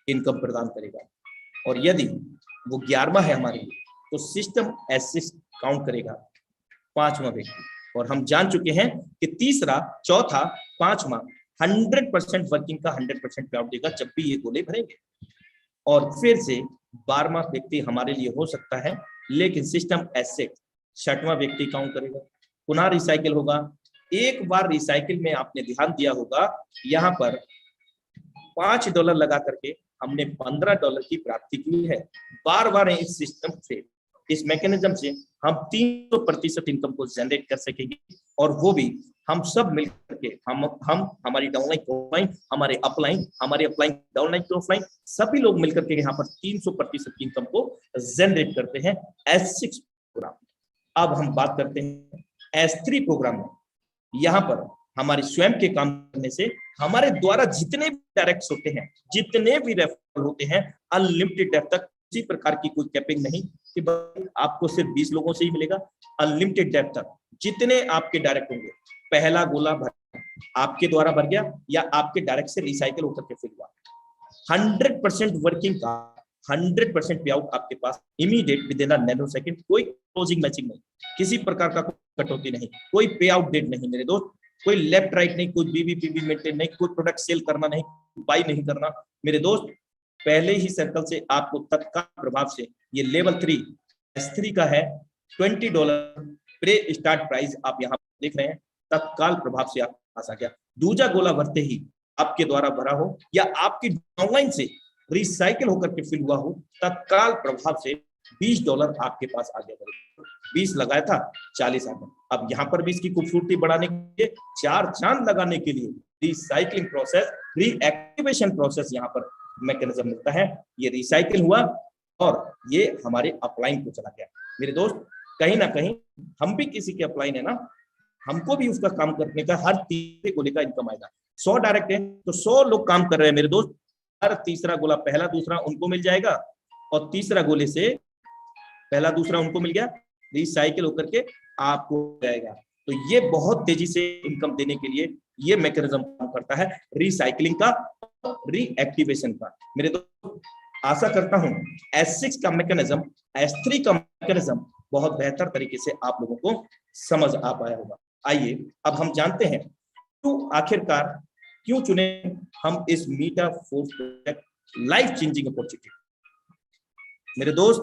Speaker 5: इनकम प्रदान करेगा। और यदि वो 11वां है हमारे लिए तो सिस्टम S6 काउंट करेगा 5वां व्यक्ति। और हम जान चुके हैं कि तीसरा, चौथा, 5वां 100% वर्किंग का 100% पे आउट देगा जब भी ये गोले भरेंगे। और फिर से 12वां व्यक्ति हमारे लिए हो सकता है, लेकिन सिस्टम S6 6वां व्यक्ति काउंट करेगा, पुनः रिसाइकिल होगा। एक बार रिसाइकिल में आपने ध्यान दिया होगा, यहाँ पर $5 लगा करके हमने $15 की प्राप्ति की है। बार बार इस सिस्टम से, इस मैकेनिज्म से हम 300% इनकम को जनरेट कर सकेंगे, और वो भी हम सब मिलकर के, हम हमारी डाउनलाइन क्रॉफलाइन, हमारे अपलाइन डाउनलाइन क्रॉफलाइन, सभी लोग मिलकर के यहाँ पर 300% इनकम को जनरेट करते हैं S6 प्रोग्राम। अब हम बात करते हैं S3 प्रोग्राम में। यहाँ पर हमारे स्वयं के काम करने से हमारे द्वारा जितने भी डायरेक्ट होते हैं, जितने भी रेफरल होते हैं, अनलिमिटेड डेप्थ तक, किसी प्रकार की कोई कैपिंग नहीं कि आपको सिर्फ 20 लोगों से ही मिलेगा। अनलिमिटेड डेप्थ तक जितने आपके डायरेक्ट होंगे, पहला गोला भर आपके द्वारा भर गया या आपके डायरेक्ट से रिसाइकिल होकर के फिर हुआ, 100% वर्किंग का 100% पे आउट आपके पास immediate within a nano second. कोई क्लोजिंग मैचिंग नहीं, किसी प्रकार का कोई कटौती नहीं, कोई पे आउट डेट नहीं मेरे दोस्त, कोई लेफ्ट राइट नहीं, कोई बीबीपीबी मेंटेन नहीं, कोई प्रोडक्ट सेल करना नहीं, बाई नहीं करना मेरे दोस्त। पहले ही सर्कल से आपको तत्काल प्रभाव से ये लेवल 3 S3 का है, $20 प्रे स्टार्ट प्राइस आप यहाँ देख रहे हैं, तत्काल प्रभाव से आपके पास आ गया। दूसरा गोला भरते ही आपके द्वारा भरा हो या आपकी ऑनलाइन से रिसाइकिल होकर के फिल हुआ हो, तत्काल प्रभाव से $20 आपके पास आ गया। 20 लगाया था, 40 आ गया। अब यहाँ पर भी इसकी खूबसूरती बढ़ाने के लिए, 4 चांद लगाने के लिए रिसाइकलिंग प्रोसेस, रीएक्टिवेशन प्रोसेस यहाँ पर मैकेनिज्म मिलता है। ये रिसाइकिल हुआ और ये हमारे अपलाइन को चला गया मेरे दोस्त। कहीं ना कहीं हम भी किसी के अपलाइन है ना, हमको भी उसका काम करने का हर तीसरे गोले का इनकम आएगा। 100 डायरेक्ट है तो 100 लोग काम कर रहे हैं मेरे दोस्त, हर तीसरा गोला पहला दूसरा उनको मिल जाएगा, और तीसरा गोले से पहला दूसरा उनको मिल गया, रिसाइकिल होकर के आपको जाएगा। तो ये बहुत तेजी से इनकम देने के लिए ये मैकेनिज्म काम करता है, रिसाइकलिंग का, रीएक्टिवेशन का मेरे दोस्त। आशा करता हूं S6 का मैकेनिज्म, S3 का मैकेनिज्म बहुत बेहतर तरीके से आप लोगों को समझ आ पाया होगा। आइए अब हम जानते हैं तो आखिरकार क्यों चुने हम इस meta force project, life changing opportunity. मेरे दोस्त,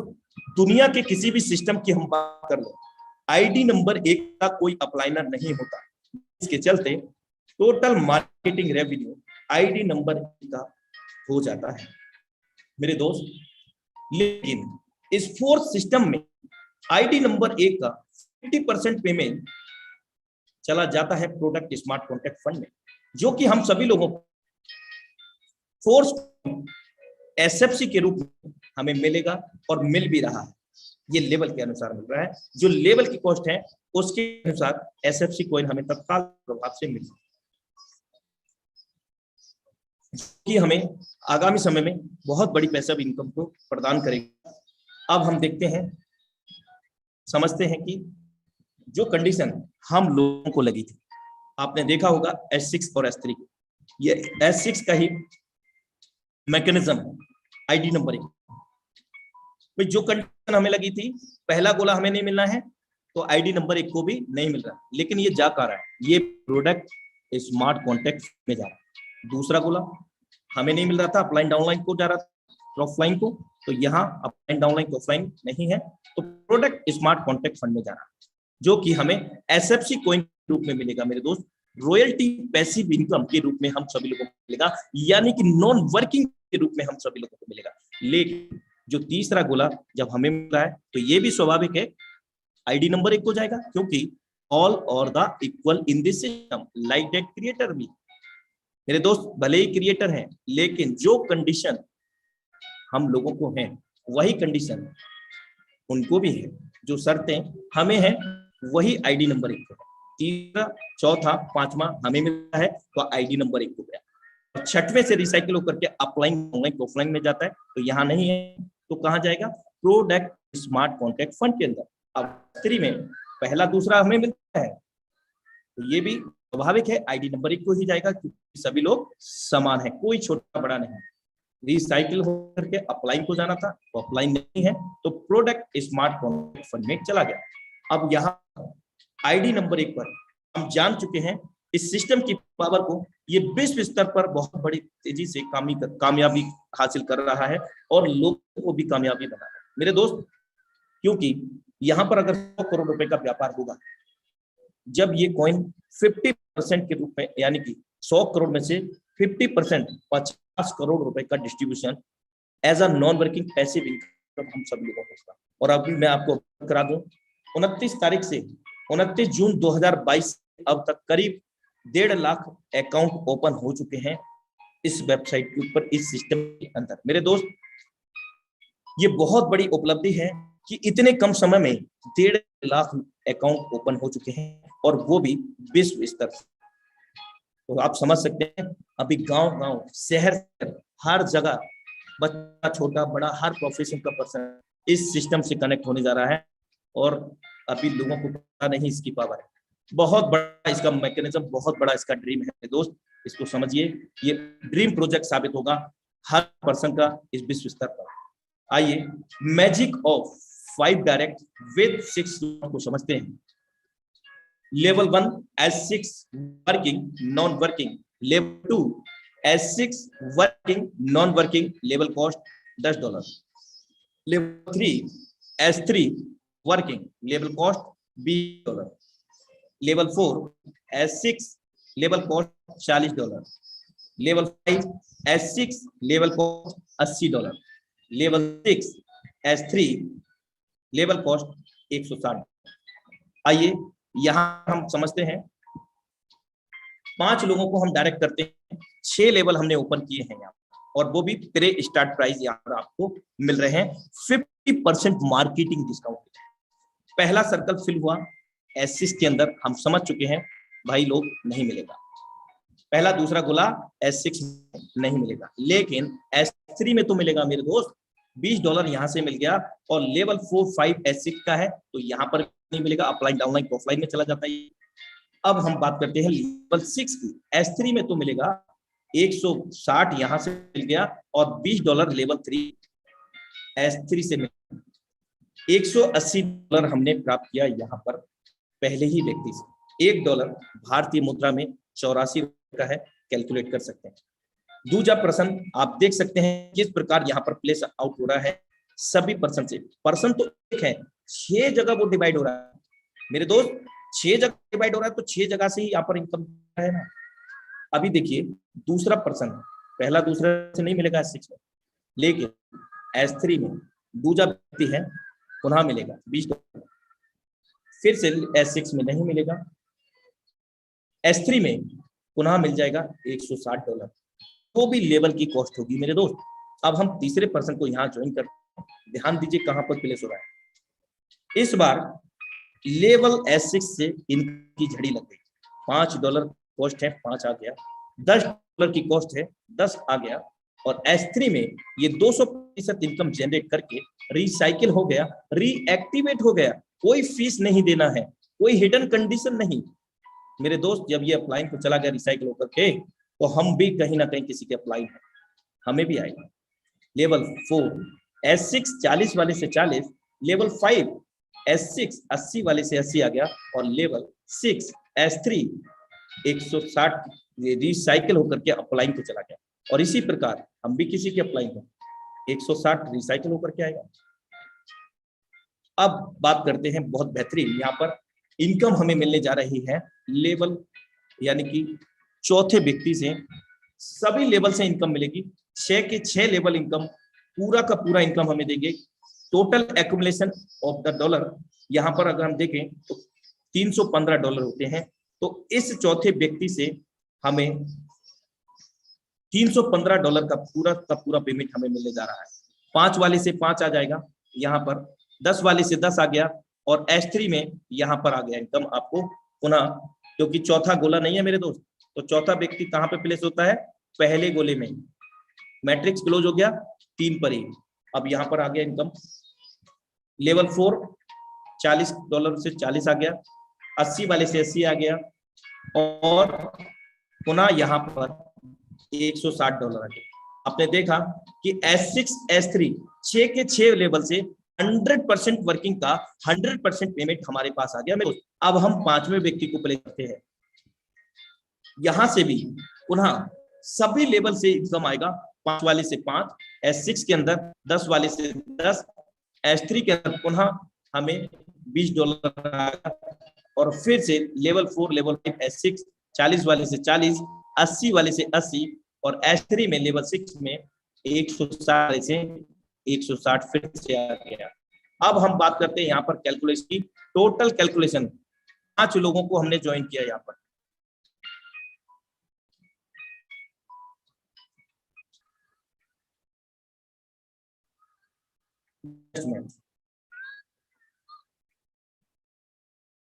Speaker 5: दुनिया के किसी भी सिस्टम की हम बात कर लें, आईडी नंबर 1 का कोई अपलाइनर नहीं होता। इसके चलते total marketing revenue ID number 1 का हो जाता है मेरे दोस्त। लेकिन इस फोर्थ सिस्टम में आईडी नंबर 1 का 50% पेमेंट चला जाता है प्रोडक्ट स्मार्ट कॉन्टैक्ट फंड में, जो कि हम सभी लोगों को फोर्स एसएफसी के रूप में हमें मिलेगा और मिल भी रहा है। ये लेवल के अनुसार मिल रहा है, जो लेवल की कॉस्ट है उसके अनुसार एसएफसी कॉइन हमें तत्काल प्रभाव से मिल रहा है, कि हमें आगामी समय में बहुत बड़ी पैसिव इनकम को प्रदान करेगा। अब हम देखते हैं, समझते हैं कि जो कंडीशन हम लोगों को लगी थी, आपने देखा होगा S6 और S3, ये S6 का ही मैकेनिज्म आईडी नंबर 1। भाई जो कंडीशन हमें लगी थी, पहला गोला हमें नहीं मिलना है तो आईडी नंबर 1 को भी नहीं मिल रहा, लेकिन ये जा कर रहा है, ये प्रोडक्ट स्मार्ट कॉन्टैक्ट में जा रहा है। दूसरा गोला हमें नहीं मिल रहा था, अपलाइन डाउनलाइन को जा रहा था ऑफलाइन को, तो यहाँ अपलाइन डाउनलाइन को ऑफलाइन नहीं है, तो प्रोडक्ट स्मार्ट कॉन्टैक्ट फंड में जा रहा है, जो कि हमें एसएफसी कॉइन के रूप में मिलेगा मेरे दोस्त। रॉयल्टी पैसिव इनकम के रूप में हम सभी लोगों को मिलेगा, यानी कि नॉन वर्किंग के रूप में हम सभी लोगों को मिलेगा। लेकिन जो तीसरा गोला जब हमें मिला है, तो ये भी स्वाभाविक है आईडी नंबर 1 को जाएगा, क्योंकि ऑल और the equal in this system like that creator भी। मेरे दोस्त, भले ही क्रिएटर हैं, लेकिन जो कंडीशन हम लोगों को है वही कंडीशन उनको भी है, जो शर्तें हमें है वही आईडी नंबर 1 को है। तीसरा, चौथा, पांचवा हमें मिला है तो आईडी नंबर 1 को गया, और छठवें से रिसाइकिल होकर के अपलाइन ऑनलाइन ऑफलाइन में जाता है, तो यहाँ नहीं है तो कहाँ जाएगा? प्रोडक्ट स्मार्ट कॉन्टैक्ट फंड के अंदर। अब 3 में पहला दूसरा हमें मिलता है, तो ये भी स्वाभाविक है आईडी नंबर 1 को ही जाएगा, क्योंकि सभी लोग समान है, कोई छोटा बड़ा नहीं। रिसाइकिल होकर के अपलाइन को जाना था तो अपलाइन नहीं है, तो प्रोडक्ट स्मार्ट कॉन्टैक्ट फंड में चला गया। अब यहाँ आईडी नंबर 1 पर हम जान चुके हैं इस सिस्टम की पावर को, ये विश्व स्तर पर बहुत बड़ी तेजी से कामयाबी हासिल कर रहा है और लोगों को भी कामयाबी बना रहा है मेरे दोस्त। क्योंकि यहाँ पर अगर 100 करोड़ रुपए का व्यापार होगा, जब ये कॉइन 50% के रूप में, यानी कि 100 करोड़ में से 50% 50 करोड़ रुपए का distribution as a non working passive income हम सब लोगों को होगा। और अभी मैं आपको करा दूं, 29 तारीख से 29 जून 2022 अब तक करीब 1.5 लाख अकाउंट ओपन हो चुके हैं इस वेबसाइट के ऊपर, इस सिस्टम के अंदर। मेरे दोस्त, ये बहुत बड़ी उपलब्धि है कि इतने कम समय में 1.5 लाख अकाउंट ओपन हो चुके हैं, और वो भी विश्व स्तर से। तो आप समझ सकते हैं, अभी गांव-गांव, शहर, हर जगह बच्चा छोटा बड़ा हर प्रोफेशन का पर्सन इस सिस्टम से कनेक्ट होने जा रहा है, और अभी लोगों को पता नहीं इसकी पावर है। बहुत बड़ा इसका मैकेनिज्म, बहुत बड़ा इसका ड्रीम है दोस्त, इसको समझिए, ये ड्रीम प्रोजेक्ट साबित होगा हर पर्सन का इस विश्व स्तर पर। आइए मैजिक ऑफ 5 डायरेक्ट विद 6 को समझते हैं। Level 1 S6 working non working, level 2 S6 working non working, level cost $10। Level 3 S3 working, level cost $20। Level 4 S6 level cost $40। Level 5 S6 level cost $80। Level 6 S3 level cost $160। आइए यहाँ हम समझते हैं, 5 लोगों को हम डायरेक्ट करते हैं, 6 लेवल हमने ओपन किए हैं यहाँ, और वो भी प्रे स्टार्ट प्राइस यहाँ पर आपको मिल रहे हैं 50% मार्केटिंग डिस्काउंट। पहला सर्कल फिल हुआ S6 के अंदर, हम समझ चुके हैं भाई लोग नहीं मिलेगा। पहला दूसरा गोला S6 नहीं मिलेगा, लेकिन S3 में तो मिलेगा मेरे दोस्त। $20 यहाँ से मिल गया, और लेवल 4 5 S6 का है, तो यहाँ पर नहीं मिलेगा, अपलाइन डाउनलाइन ऑफलाइन में चला जाता है। अब हम बात करते हैं लेवल 6 की। S3 में तो मिलेगा 160 यहाँ से मिल गया, और $20 लेवल 3 S3 से मिला। $180 हमने प्राप्त किया यहाँ पर पहले ही व्यक्ति से। $1 भारतीय मुद्रा में 84 रुपए का है, कैलकुलेट कर सकते हैं। दूसरा प्रश्न आप देख सकते हैं किस प्रकार यहाँ पर प्लेस आउट हो रहा है। सभी पर्सन से। पर्सन तो एक है, 6 जगह वो डिवाइड हो रहा है मेरे दोस्त, 6 जगह डिवाइड हो रहा है, तो 6 जगह से ही यहाँ पर इनकम है ना। अभी देखिए दूसरा पर्सन, पहला दूसरा से नहीं मिलेगा S6 में, लेकिन S3 में दूसरा व्यक्ति है, पुनः मिलेगा $20, फिर से S6 में नहीं मिलेगा, S3 में पुनः मिल जाएगा $160, वो भी लेवल की कॉस्ट होगी मेरे दोस्त। अब हम तीसरे पर्सन को यहाँ ज्वाइन करते हैं, ध्यान दीजिए कहाँ पर प्लेस हो रहा है। इस बार लेवल S6 से इनकम की झड़ी लग गई, $5 कॉस्ट है, 5 आ गया, $10 की कॉस्ट है, 10 आ गया, और S3 में ये 200% इनकम जनरेट करके रिसाइकिल हो गया, रीएक्टिवेट हो गया, कोई फीस नहीं देना है, कोई हिडन कंडीशन नहीं मेरे दोस्त। जब ये अपलाइन को चला गया रिसाइकिल होकर के, तो हम भी कहीं ना कहीं किसी के अपलाइन है, हमें भी आएगा। लेवल 4 S6 40 वाले से 40, लेवल 5 S6 80 वाले से 80 आ गया, और लेवल 6 S3 160 रिसाइकिल होकर के अपलाइन को चला गया। और इसी प्रकार हम भी किसी के अपलाइन को 160 रिसाइकिल होकर के आएगा। अब बात करते हैं बहुत बेहतरीन, यहाँ पर इनकम हमें मिलने जा रही है लेवल यानी कि चौथे व्यक्ति से, सभी लेवल से इनकम मिलेगी, 6 के 6 लेवल इनकम, पूरा का पूरा इनकम हमें देंगे। Total accumulation of the dollar यहाँ पर अगर हम देखें तो $315 होते हैं, तो इस चौथे व्यक्ति से हमें $315 का पूरा पेमेंट हमें मिलने जा रहा है। 5 वाले से 5 आ जाएगा, यहाँ पर 10 वाले से 10 आ गया, और S3 में यहाँ पर आ गया इनकम आपको पुनः, क्योंकि चौथा गोला नहीं है मेरे दोस्त, तो चौथा व्यक्ति कहाँ पे प्लेस होता है, पहले गोले में। मैट्रिक्स क्लोज हो गया 3 पर ही। अब यहाँ पर आ गया इनकम लेवल 4 $40 से 40 आ गया, 80 वाले से 80 आ गया, और पुनः यहाँ पर $160 आ गया। आपने देखा कि S6 S3 6 के 6 लेवल से 100% वर्किंग का 100% पेमेंट हमारे पास आ गया मेरे दोस्त। अब हम 5वें व्यक्ति को प्ले करते हैं, यहां से भी पुनः सभी लेवल से इनकम आएगा, 5 वाले से 5, S6 के अंदर 10 वाले से 10, S3 के अंदर पुनः हमें $20 आएगा, और फिर से लेवल 4 लेवल 5 S6 40 वाले से 40, 80 वाले से 80, और S3 में लेवल 6 में 160 से 160 फिर से आ गया। अब हम बात करते हैं यहाँ पर कैलकुलेशन की, टोटल कैलकुलेशन 5 लोगों को हमने ज्वाइन किया यहाँ पर।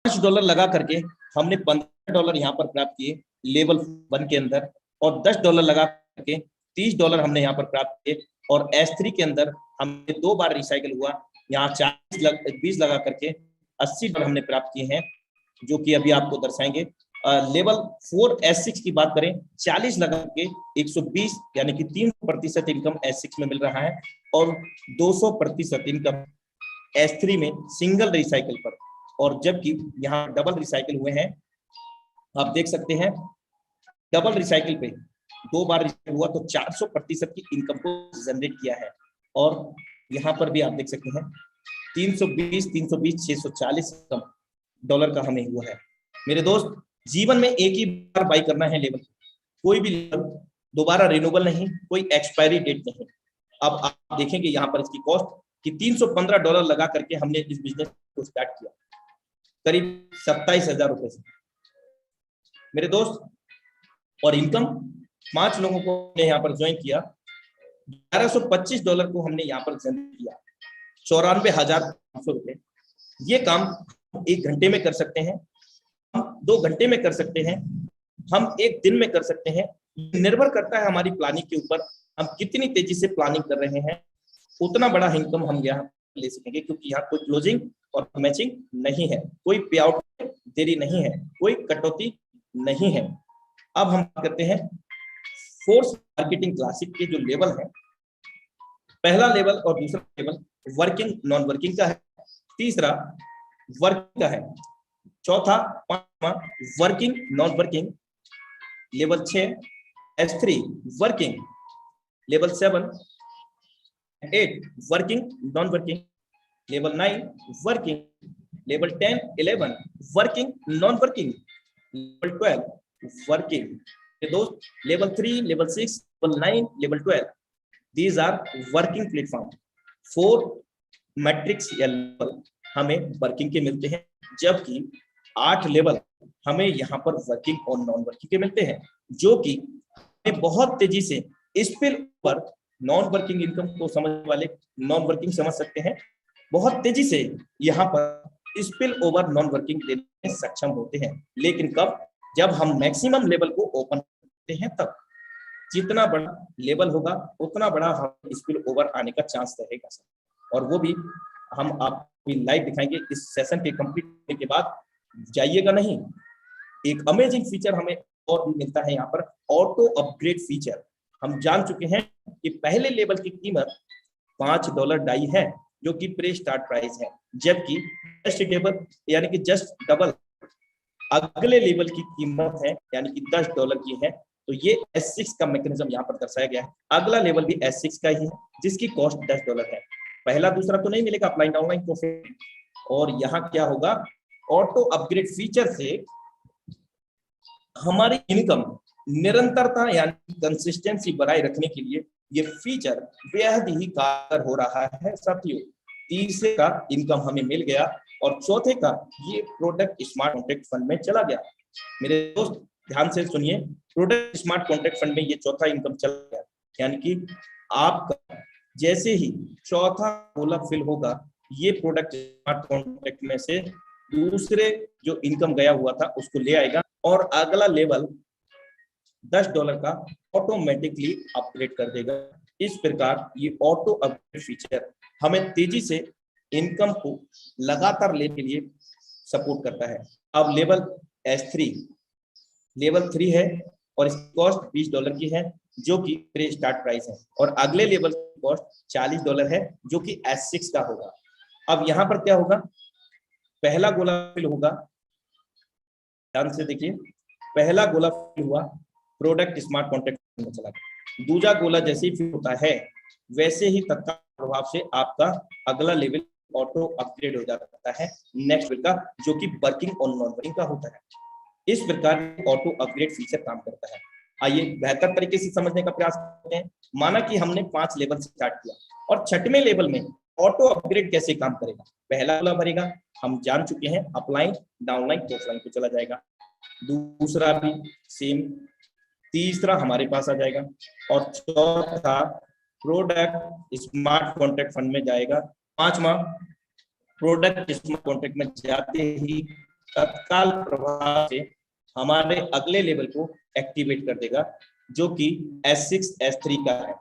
Speaker 5: $5 लगा करके हमने $15 यहाँ पर प्राप्त किए लेवल 1 के अंदर, और $10 लगा करके $30 हमने यहाँ पर प्राप्त किए, और S3 के अंदर हमने 2 बार रिसाइकिल हुआ, यहाँ 20 लगा करके $80 हमने प्राप्त किए हैं, जो कि अभी आपको दर्शाएंगे। लेवल 4 S6 की बात करें, 40 लगा के 120 यानी कि 3% इनकम S6 में मिल रहा है, और 200% इनकम S3 में सिंगल रिसाइकिल पर, और जबकि यहाँ डबल रिसाइकिल हुए हैं, आप देख सकते हैं डबल रिसाइकिल पे 2 बार हुआ तो 400% की इनकम को जनरेट किया है। और यहाँ पर भी आप देख सकते हैं 320 $640 डॉलर का हमें हुआ है मेरे दोस्त। जीवन में एक ही बार बाई करना है लेवल, कोई भी लेवल दोबारा रिन्यूएबल नहीं, कोई एक्सपायरी डेट नहीं। अब आप देखेंगे यहाँ पर इसकी कॉस्ट कि $315 लगा करके हमने इस बिजनेस को स्टार्ट किया, करीब 27,000 रुपए से मेरे दोस्त। और इनकम 5 लोगों को यहाँ पर ज्वाइन किया, $1125 को हमने यहाँ पर जनरेट किया, 94,500 रुपए। ये काम 1 घंटे में कर सकते हैं, हम 2 घंटे में कर सकते हैं, हम 1 दिन में कर सकते हैं, निर्भर करता है हमारी प्लानिंग के ऊपर, हम कितनी तेजी से प्लानिंग कर रहे हैं, उतना बड़ा इनकम हम यहाँ ले सकेंगे, क्योंकि यहाँ कोई क्लोजिंग और मैचिंग नहीं है, कोई पे आउट देरी नहीं है, कोई कटौती नहीं है। अब हम करते हैं फोर्स मार्केटिंग क्लासिक के जो लेवल है, पहला लेवल और दूसरा लेवल वर्किंग नॉन वर्किंग का है, तीसरा वर्किंग का है, चौथा 5वां working non working, level 6 S3 working, level 7 8 working, non-working. Level 9 working. Level 10, 11 working, non-working. Level 12 working. Those level 3, level 6, level 9, level 12. These are working platform. 4 matrix या level हमें working के मिलते हैं, जबकि 8 लेवल हमें यहाँ पर वर्किंग और नॉन वर्किंग के मिलते हैं, जो कि हमें बहुत तेजी से spill over non working income को समझने वाले नॉन वर्किंग समझ सकते हैं, बहुत तेजी से यहाँ पर स्पिल ओवर नॉन वर्किंग देने में सक्षम होते हैं। लेकिन कब? जब हम मैक्सिमम लेवल को ओपन करते हैं तब। जितना बड़ा लेवल होगा उतना बड़ा हम स्पिल ओवर आने का चांस रहेगा सर, और वो भी हम आपको लाइव दिखाएंगे इस सेशन के कंप्लीट होने के बाद। जाइएगा नहीं। एक अमेजिंग फीचर हमें और भी मिलता है यहाँ पर, ऑटो अपग्रेड फीचर। हम जान चुके हैं कि पहले लेवल की कीमत $5 डाई है, जो कि प्री स्टार्ट प्राइस है, जबकि जस्ट डबल यानी कि जस्ट डबल अगले लेवल की कीमत है, यानी कि $10 की है। तो ये S6 का मैकेनिज्म यहाँ पर दर्शाया गया है। अगला लेवल भी S6 का ही है, जिसकी कॉस्ट $10 है। पहला दूसरा तो नहीं मिलेगा अपलाइन डाउनलाइन प्रॉफिट। और यहाँ क्या होगा, ऑटो अपग्रेड फीचर से हमारी इनकम निरंतरता यानी कंसिस्टेंसी बनाए रखने के लिए ये फीचर बेहद ही कारगर हो रहा है साथियों। तीसरे का इनकम हमें मिल गया और चौथे का ये प्रोडक्ट स्मार्ट कॉन्ट्रैक्ट फंड में चला गया। मेरे दोस्त ध्यान से सुनिए, प्रोडक्ट स्मार्ट कॉन्ट्रैक्ट फंड में ये चौथा इनकम चला गया, यानी कि आपका जैसे ही चौथा गोला फिल होगा, ये प्रोडक्ट स्मार्ट कॉन्ट्रैक्ट में से दूसरे जो इनकम गया हुआ था उसको ले आएगा और अगला लेवल $10 का ऑटोमेटिकली अपग्रेड कर देगा। इस प्रकार ये ऑटो अपग्रेड फीचर हमें तेजी से इनकम को लगातार लेने के लिए सपोर्ट करता है। अब लेवल S3 लेवल 3 है और इसकी कॉस्ट $20 की है, जो कि प्री स्टार्ट प्राइस है, और अगले लेवल की कॉस्ट $40 है, जो कि S6 का होगा। अब यहाँ पर क्या होगा, पहला गोला फिल होगा, ध्यान से देखिए, पहला गोला फिल हुआ, प्रोडक्ट स्मार्ट कॉन्ट्रैक्ट में चला गया। दूसरा गोला जैसे ही फिल होता है वैसे ही तत्काल प्रभाव से आपका अगला लेवल ऑटो अपग्रेड हो जाता है नेक्स्ट लेवल का, जो कि वर्किंग और नॉन वर्किंग का होता है। इस प्रकार ऑटो अपग्रेड फीचर काम करता है। आइए बेहतर तरीके से समझने का प्रयास करते हैं। माना कि हमने 5 लेवल से स्टार्ट किया और 6वें लेवल में ऑटो अपग्रेड कैसे काम करेगा। पहला गोला भरेगा, हम जान चुके हैं, अपलाइन डाउनलाइन ऑफलाइन को चला जाएगा। दूसरा भी सेम, तीसरा हमारे पास आ जाएगा और चौथा प्रोडक्ट स्मार्ट कॉन्ट्रैक्ट फंड में जाएगा। 5वां प्रोडक्ट स्मार्ट कॉन्ट्रैक्ट में जाते ही तत्काल प्रभाव से हमारे अगले लेवल को एक्टिवेट कर देगा, जो कि S6 S3 का है।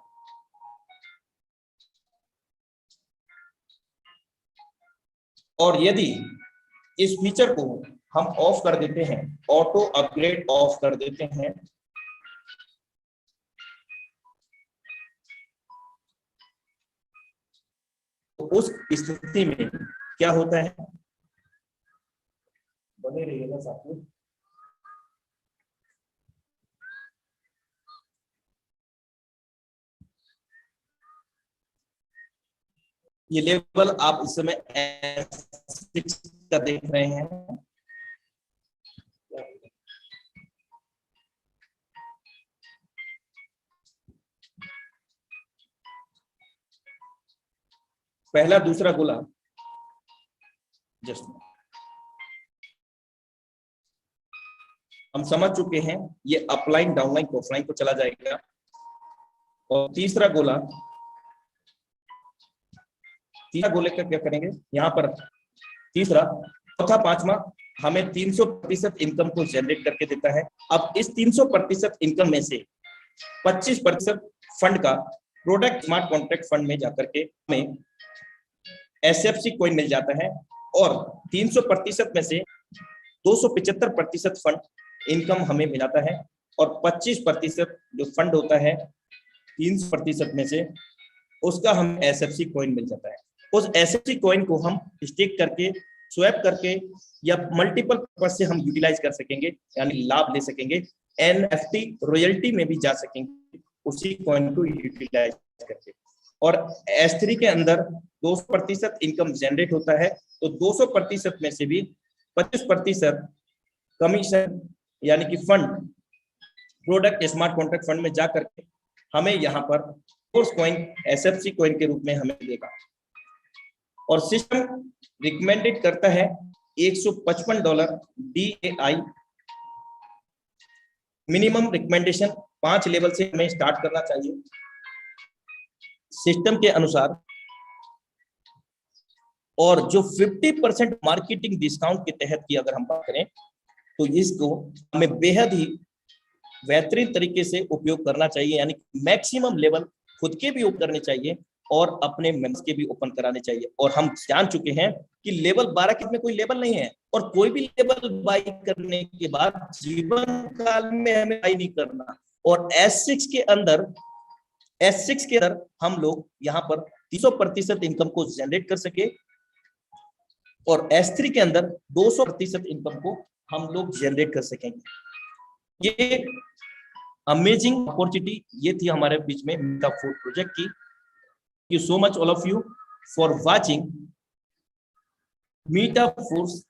Speaker 5: और यदि इस फीचर को हम ऑफ कर देते हैं, ऑटो अपग्रेड ऑफ कर देते हैं, तो उस स्थिति में क्या होता है, बने रहिएगा साथियों। ये लेवल आप इस समय S6 का देख रहे हैं। पहला दूसरा गोला जस्ट हम समझ चुके हैं, ये अपलाइन डाउनलाइन ऑफलाइन को चला जाएगा। और तीसरा गोला, तीसरा गोले का क्या करेंगे, यहाँ पर तीसरा, चौथा, 5वां हमें 300% इनकम को जनरेट करके देता है। अब इस 300% इनकम में से 25% फंड का प्रोडक्ट स्मार्ट कॉन्ट्रैक्ट फंड में जाकर के हमें SFC कॉइन मिल जाता है, और 300% में से 275% फंड इनकम हमें मिलाता है, और 25% जो फंड होता है 300% में से उसका हम SFC कॉइन मिल जाता है। उस SFC कॉइन को हम स्टेक करके, स्वैप करके या मल्टीपल पर्पस से हम यूटिलाइज कर सकेंगे, यानी लाभ ले सकेंगे। NFT रॉयल्टी में भी जा सकेंगे उसी कॉइन को यूटिलाइज करके। और S3 के अंदर 200% इनकम जनरेट होता है, तो 200% में से भी 25% कमीशन यानी कि fund product smart contract fund में जा करके हमें यहाँ पर फोर्स कॉइन SFC कॉइन के रूप में हमें देगा। और सिस्टम रिकमेंडेड करता है $155 DAI। मिनिमम रिकमेंडेशन 5 लेवल से हमें स्टार्ट करना चाहिए सिस्टम के अनुसार। और जो 50% मार्केटिंग डिस्काउंट के तहत की अगर हम बात करें तो इसको हमें बेहद ही बेहतरीन तरीके से उपयोग करना चाहिए, यानी मैक्सिमम लेवल खुद के भी ओपन करने चाहिए और अपने मेंबर्स के भी ओपन कराने चाहिए। और हम जान चुके हैं कि लेवल 12 के में कोई लेवल नहीं है, और कोई भी लेवल बाई करने के बाद जीवन काल में हमें बाई नहीं करना। और S6 के अंदर हम लोग यहाँ पर 300% इनकम को जनरेट कर सके, और S3 के अंदर 200% इनकम को हम लोग जनरेट कर सकेंगे। ये अमेजिंग अपॉर्चुनिटी ये थी हमारे बीच में मीटा फूड प्रोजेक्ट की। Thank you so much all of you for watching Meeta Foods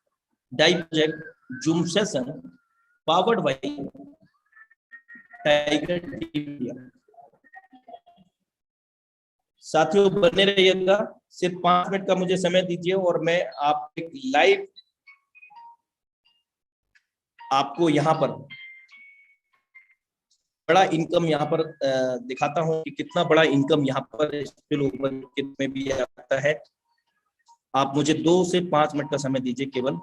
Speaker 5: DAI project Zoom session powered by Tiger India। साथियों बने रहिएगा, सिर्फ 5 मिनट का मुझे समय दीजिए और मैं आप एक लाइव आपको यहाँ पर बड़ा इनकम यहाँ पर दिखाता हूँ कि कितना बड़ा इनकम यहाँ पर स्पिल ओवर में भी आता है। आप मुझे 2 से 5 मिनट का समय दीजिए केवल।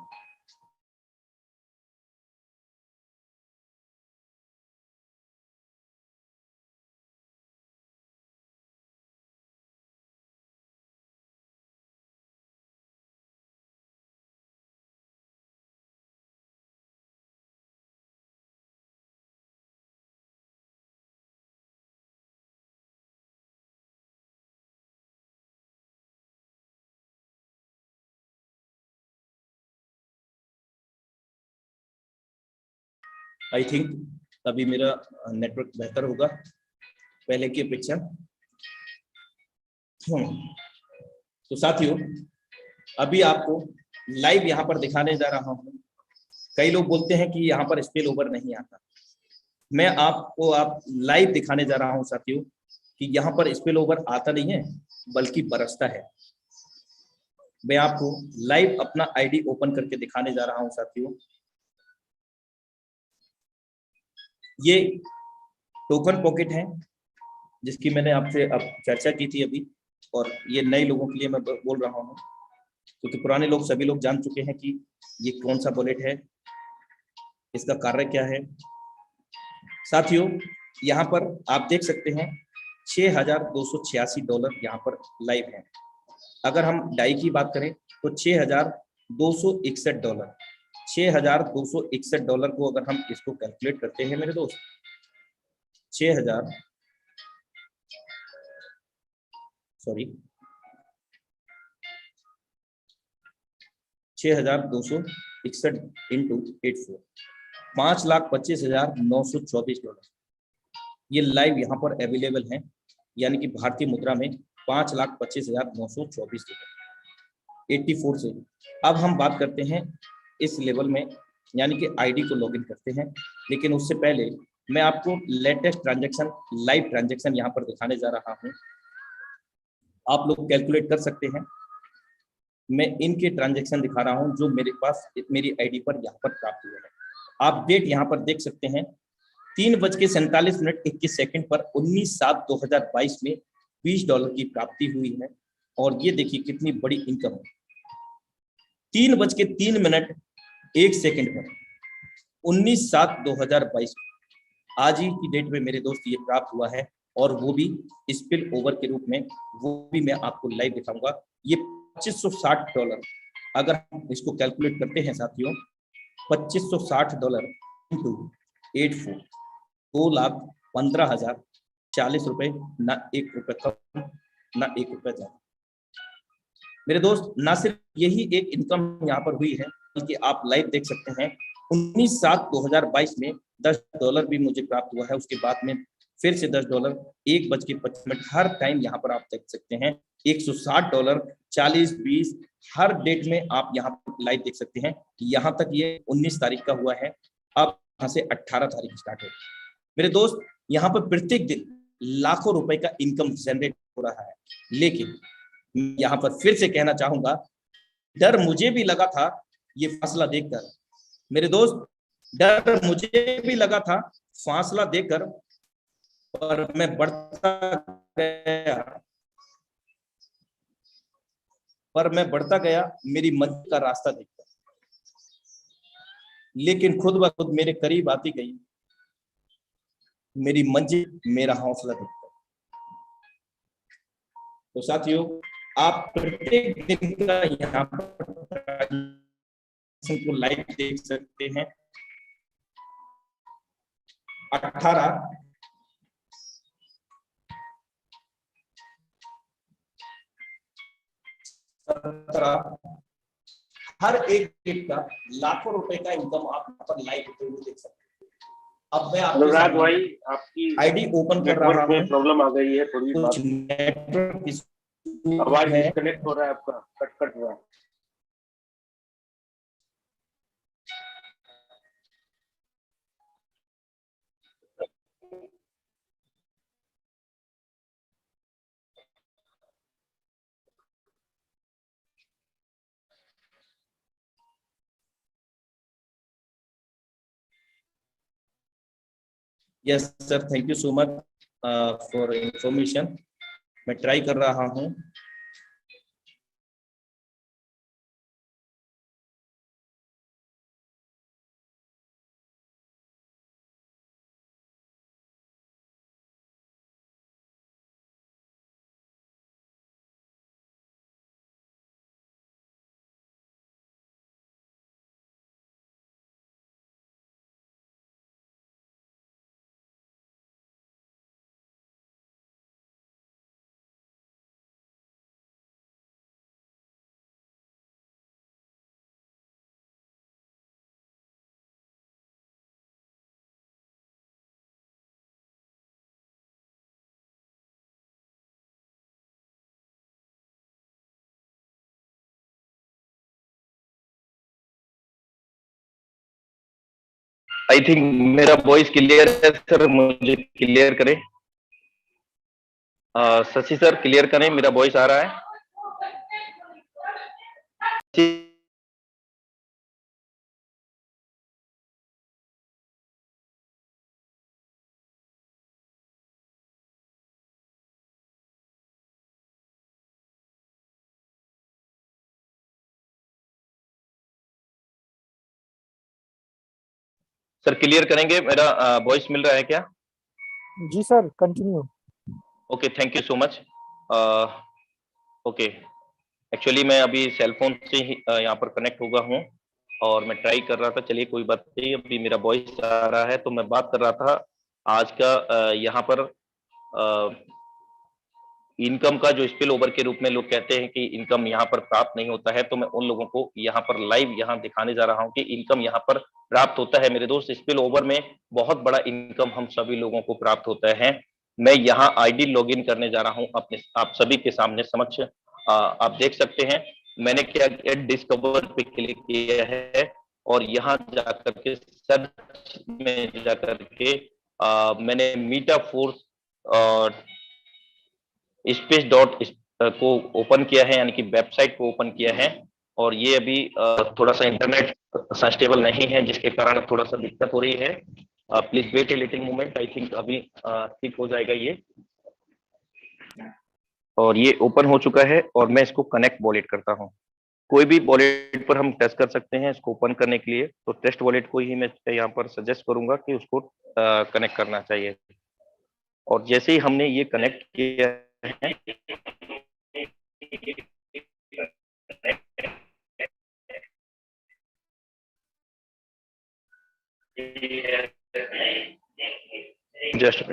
Speaker 5: आई थिंक अभी मेरा नेटवर्क बेहतर होगा पहले की अपेक्षा। तो साथियों अभी आपको लाइव यहाँ पर दिखाने जा रहा हूँ। कई लोग बोलते हैं कि यहाँ पर स्पिल ओवर नहीं आता, मैं आपको लाइव दिखाने जा रहा हूँ साथियों कि यहाँ पर स्पिल ओवर आता नहीं है बल्कि बरसता है। मैं आपको लाइव अपना आईडी ओपन करके दिखाने जा रहा हूँ साथियों। ये टोकन पॉकेट है जिसकी मैंने आपसे अब चर्चा की थी अभी, और ये नए लोगों के लिए मैं बोल रहा हूँ क्योंकि पुराने लोग सभी लोग जान चुके हैं कि ये कौन सा वॉलेट है, इसका कार्य क्या है। साथियों यहाँ पर आप देख सकते हैं $6,286 यहाँ पर लाइव है। अगर हम डाई की बात करें तो $6,261 को अगर हम इसको कैलकुलेट करते हैं मेरे दोस्त, 6,261 इंटू 84 $5,25,924 ये लाइव यहाँ पर अवेलेबल है, यानी कि भारतीय मुद्रा में $5,25,924 84 से। अब हम बात करते हैं इस लेवल में, यानी कि आईडी को लॉगिन करते हैं, लेकिन उससे पहले मैं आपको लेटेस्ट ट्रांजैक्शन लाइव ट्रांजैक्शन यहाँ पर दिखाने जा रहा हूँ। आप लोग कैलकुलेट कर सकते हैं। मैं इनके ट्रांजैक्शन दिखा रहा हूँ जो मेरे पास मेरी आईडी पर यहाँ पर प्राप्त हुए हैं। आप डेट यहाँ पर देख सकते हैं 3:47:21 पर 19/7/2022 में $20 की प्राप्ति हुई है। और ये देखिए कितनी बड़ी इनकम है। 3:03:01 पर 19/7/2022 आज ही की डेट में मेरे दोस्त ये प्राप्त हुआ है, और वो भी स्पिल ओवर के रूप में। वो भी मैं आपको लाइव दिखाऊंगा। ये $2560 अगर हम इसको कैलकुलेट करते हैं साथियों, $2560 इंटू 84 $2,15,040 ना ₹1 कम ना ₹1 ज्यादा। मेरे दोस्त ना सिर्फ यही एक इनकम यहाँ पर हुई है, बल्कि आप लाइव देख सकते हैं 19/7/2022 में $10 भी मुझे प्राप्त हुआ है। उसके बाद में फिर से $10, 1:25 हर टाइम यहाँ पर आप देख सकते हैं। $160, 40, 20 हर डेट में आप यहाँ पर लाइव देख सकते हैं। यहाँ तक ये 19 तारीख का हुआ है, अब यहाँ से 18 तारीख स्टार्ट होगी। मेरे दोस्त, यहाँ पर प्रत्येक दिन लाखों रुपए का इनकम जनरेट हो रहा है, लेकिन यहाँ पर फिर से कहना चाहूंगा, डर मुझे भी लगा था ये फासला देखकर। मेरे दोस्त, डर मुझे भी लगा था फासला देखकर, और मैं बढ़ता गया मेरी मंजिल का रास्ता देखकर, लेकिन खुद ब खुद मेरे करीब आती गई मेरी मंजिल, मेरा हौसला देखकर। तो साथियों, आप प्रत्येक दिन का यहाँ पर को लाइव देख सकते हैं। 18, 17 हर एक डेट का लाखों रुपए का इनकम आप यहाँ पर लाइव होते हुए देख सकते हैं। अब मैं
Speaker 4: अनुराग भाई, आपकी
Speaker 5: आईडी ओपन कर रहा हूँ।
Speaker 4: प्रॉब्लम आ गई है, थोड़ी
Speaker 5: कुछ नेटवर्क
Speaker 4: आवाज डिस्कनेक्ट हो रहा है आपका, कट रहा है।
Speaker 5: Yes sir, thank you so much for information. मैं ट्राई कर रहा हूँ।
Speaker 6: आई थिंक मेरा वॉइस क्लियर है सर, मुझे क्लियर करें। शशि सर क्लियर करें, मेरा वॉइस आ रहा है? सर क्लियर करेंगे, मेरा वॉइस मिल रहा है क्या?
Speaker 7: जी sir, continue.
Speaker 6: Okay, thank you so much. Okay, actually मैं अभी सेल फोन से ही यहाँ पर कनेक्ट हुआ हूँ और मैं ट्राई कर रहा था। चलिए कोई बात नहीं, अभी मेरा वॉइस आ रहा है। तो मैं बात कर रहा था आज का यहाँ पर इनकम का जो स्पिल ओवर के रूप में लोग कहते हैं कि इनकम यहाँ पर प्राप्त नहीं होता है, तो मैं उन लोगों को यहाँ पर लाइव यहाँ दिखाने जा रहा हूँ कि इनकम यहाँ पर प्राप्त होता है। मेरे दोस्त, स्पिल ओवर में बहुत बड़ा इनकम हम सभी लोगों को प्राप्त होता है। मैं यहाँ आईडी लॉगिन करने जा रहा हूँ अपने आप सभी के सामने समक्ष। आप देख सकते हैं मैंने क्या किया, डिस्कवर पे क्लिक किया है और यहाँ जाकर के सर्च में जाकर के मैंने मीटा फोर्स स्पेस डॉट को ओपन किया है, यानी कि वेबसाइट को ओपन किया है। और ये अभी थोड़ा सा इंटरनेट स्टेबल नहीं है, जिसके कारण थोड़ा सा दिक्कत हो रही है। Please wait a little moment, I think अभी ठीक हो जाएगा ये। और ये ओपन हो चुका है और मैं इसको कनेक्ट वॉलेट करता हूँ। कोई भी वॉलेट पर हम टेस्ट कर सकते हैं इसको ओपन करने के लिए, तो टेस्ट वॉलेट को ही मैं यहाँ पर सजेस्ट करूंगा कि उसको कनेक्ट करना चाहिए। और जैसे ही हमने ये कनेक्ट किया है, जस्ट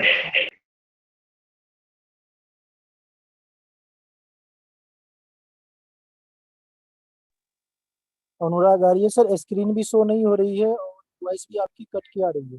Speaker 7: अनुराग आ रही है सर, स्क्रीन भी शो नहीं हो रही है और वॉइस भी आपकी कट के आ रही है।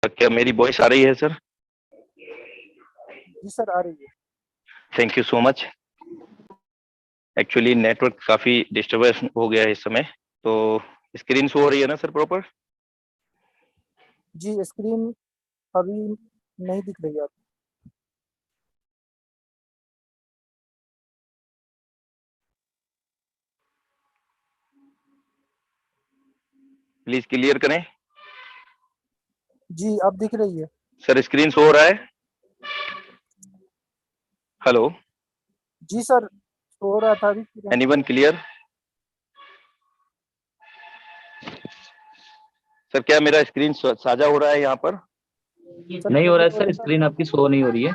Speaker 6: क्या मेरी वॉइस आ रही है सर?
Speaker 7: जी सर, आ रही है।
Speaker 6: Thank you so much. Actually network काफी डिस्टर्बेंस हो गया है इस समय, तो स्क्रीन शो हो रही है ना सर प्रॉपर?
Speaker 7: जी, स्क्रीन अभी नहीं दिख रही है आपको।
Speaker 6: प्लीज क्लियर करें।
Speaker 7: जी, अब दिख रही है।
Speaker 6: सर स्क्रीन शो हो रहा है? हेलो,
Speaker 7: जी सर, हो रहा था अभी।
Speaker 6: Anyone clear? सर क्या मेरा स्क्रीन साझा हो रहा है यहाँ पर?
Speaker 8: नहीं हो रहा है सर, स्क्रीन आपकी शो नहीं हो रही है।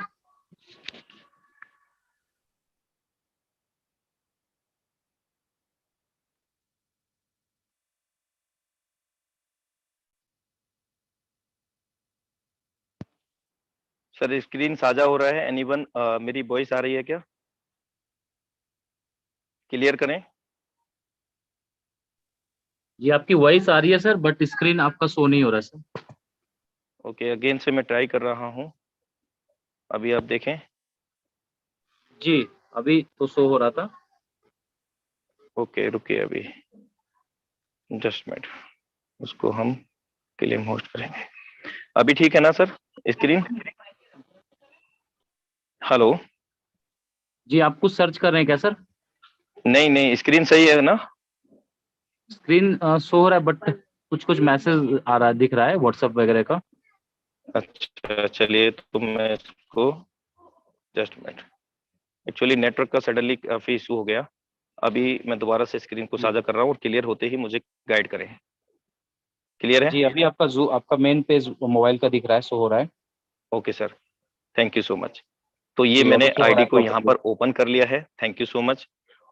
Speaker 6: सर स्क्रीन साझा हो रहा है, एनीवन मेरी वॉइस आ रही है क्या? क्लियर करें।
Speaker 8: जी आपकी वॉइस आ रही है सर, बट स्क्रीन आपका शो नहीं हो रहा है सर।
Speaker 6: ओके, अगेन से मैं ट्राई कर रहा हूँ, अभी आप देखें।
Speaker 8: जी अभी तो शो हो रहा था।
Speaker 6: ओके रुकिए, अभी जस्ट मिनट, उसको हम क्लेम होस्ट करेंगे। अभी ठीक है ना सर स्क्रीन? हेलो,
Speaker 8: जी आप कुछ सर्च कर रहे हैं क्या सर?
Speaker 6: नहीं नहीं, स्क्रीन सही है ना?
Speaker 8: स्क्रीन शो हो रहा है, बट कुछ कुछ मैसेज आ रहा है, दिख रहा है व्हाट्सएप वगैरह का।
Speaker 6: अच्छा चलिए, तो मैं इसको जस्ट मिनट, एक्चुअली नेटवर्क का सडनली काफी इशू हो गया। अभी मैं दोबारा से स्क्रीन को साझा कर रहा हूँ और क्लियर होते ही मुझे गाइड करें। क्लियर है?
Speaker 8: जी अभी आपका मेन पेज मोबाइल का दिख रहा है, शो हो रहा है।
Speaker 6: Okay sir, thank you so much. तो ये
Speaker 8: जी
Speaker 6: मैंने
Speaker 8: अब शो हो रहा
Speaker 6: आईडी
Speaker 8: है
Speaker 6: को यहाँ
Speaker 8: प्रॉपर्ली।
Speaker 6: पर ओपन कर लिया है, थैंक यू सो मच।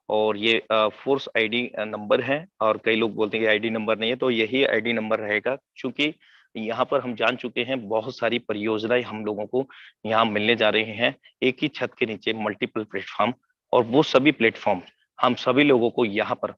Speaker 6: और ये फोर्स आईडी नंबर है, और कई लोग बोलते हैं कि आईडी नंबर नहीं है, तो यही आईडी नंबर रहेगा, क्योंकि यहाँ पर हम जान चुके हैं बहुत सारी परियोजनाएं हम लोगों को यहाँ मिलने जा रही हैं एक ही छत के नीचे, मल्टीपल प्लेटफॉर्म। और वो सभी प्लेटफॉर्म हम सभी लोगों को यहाँ पर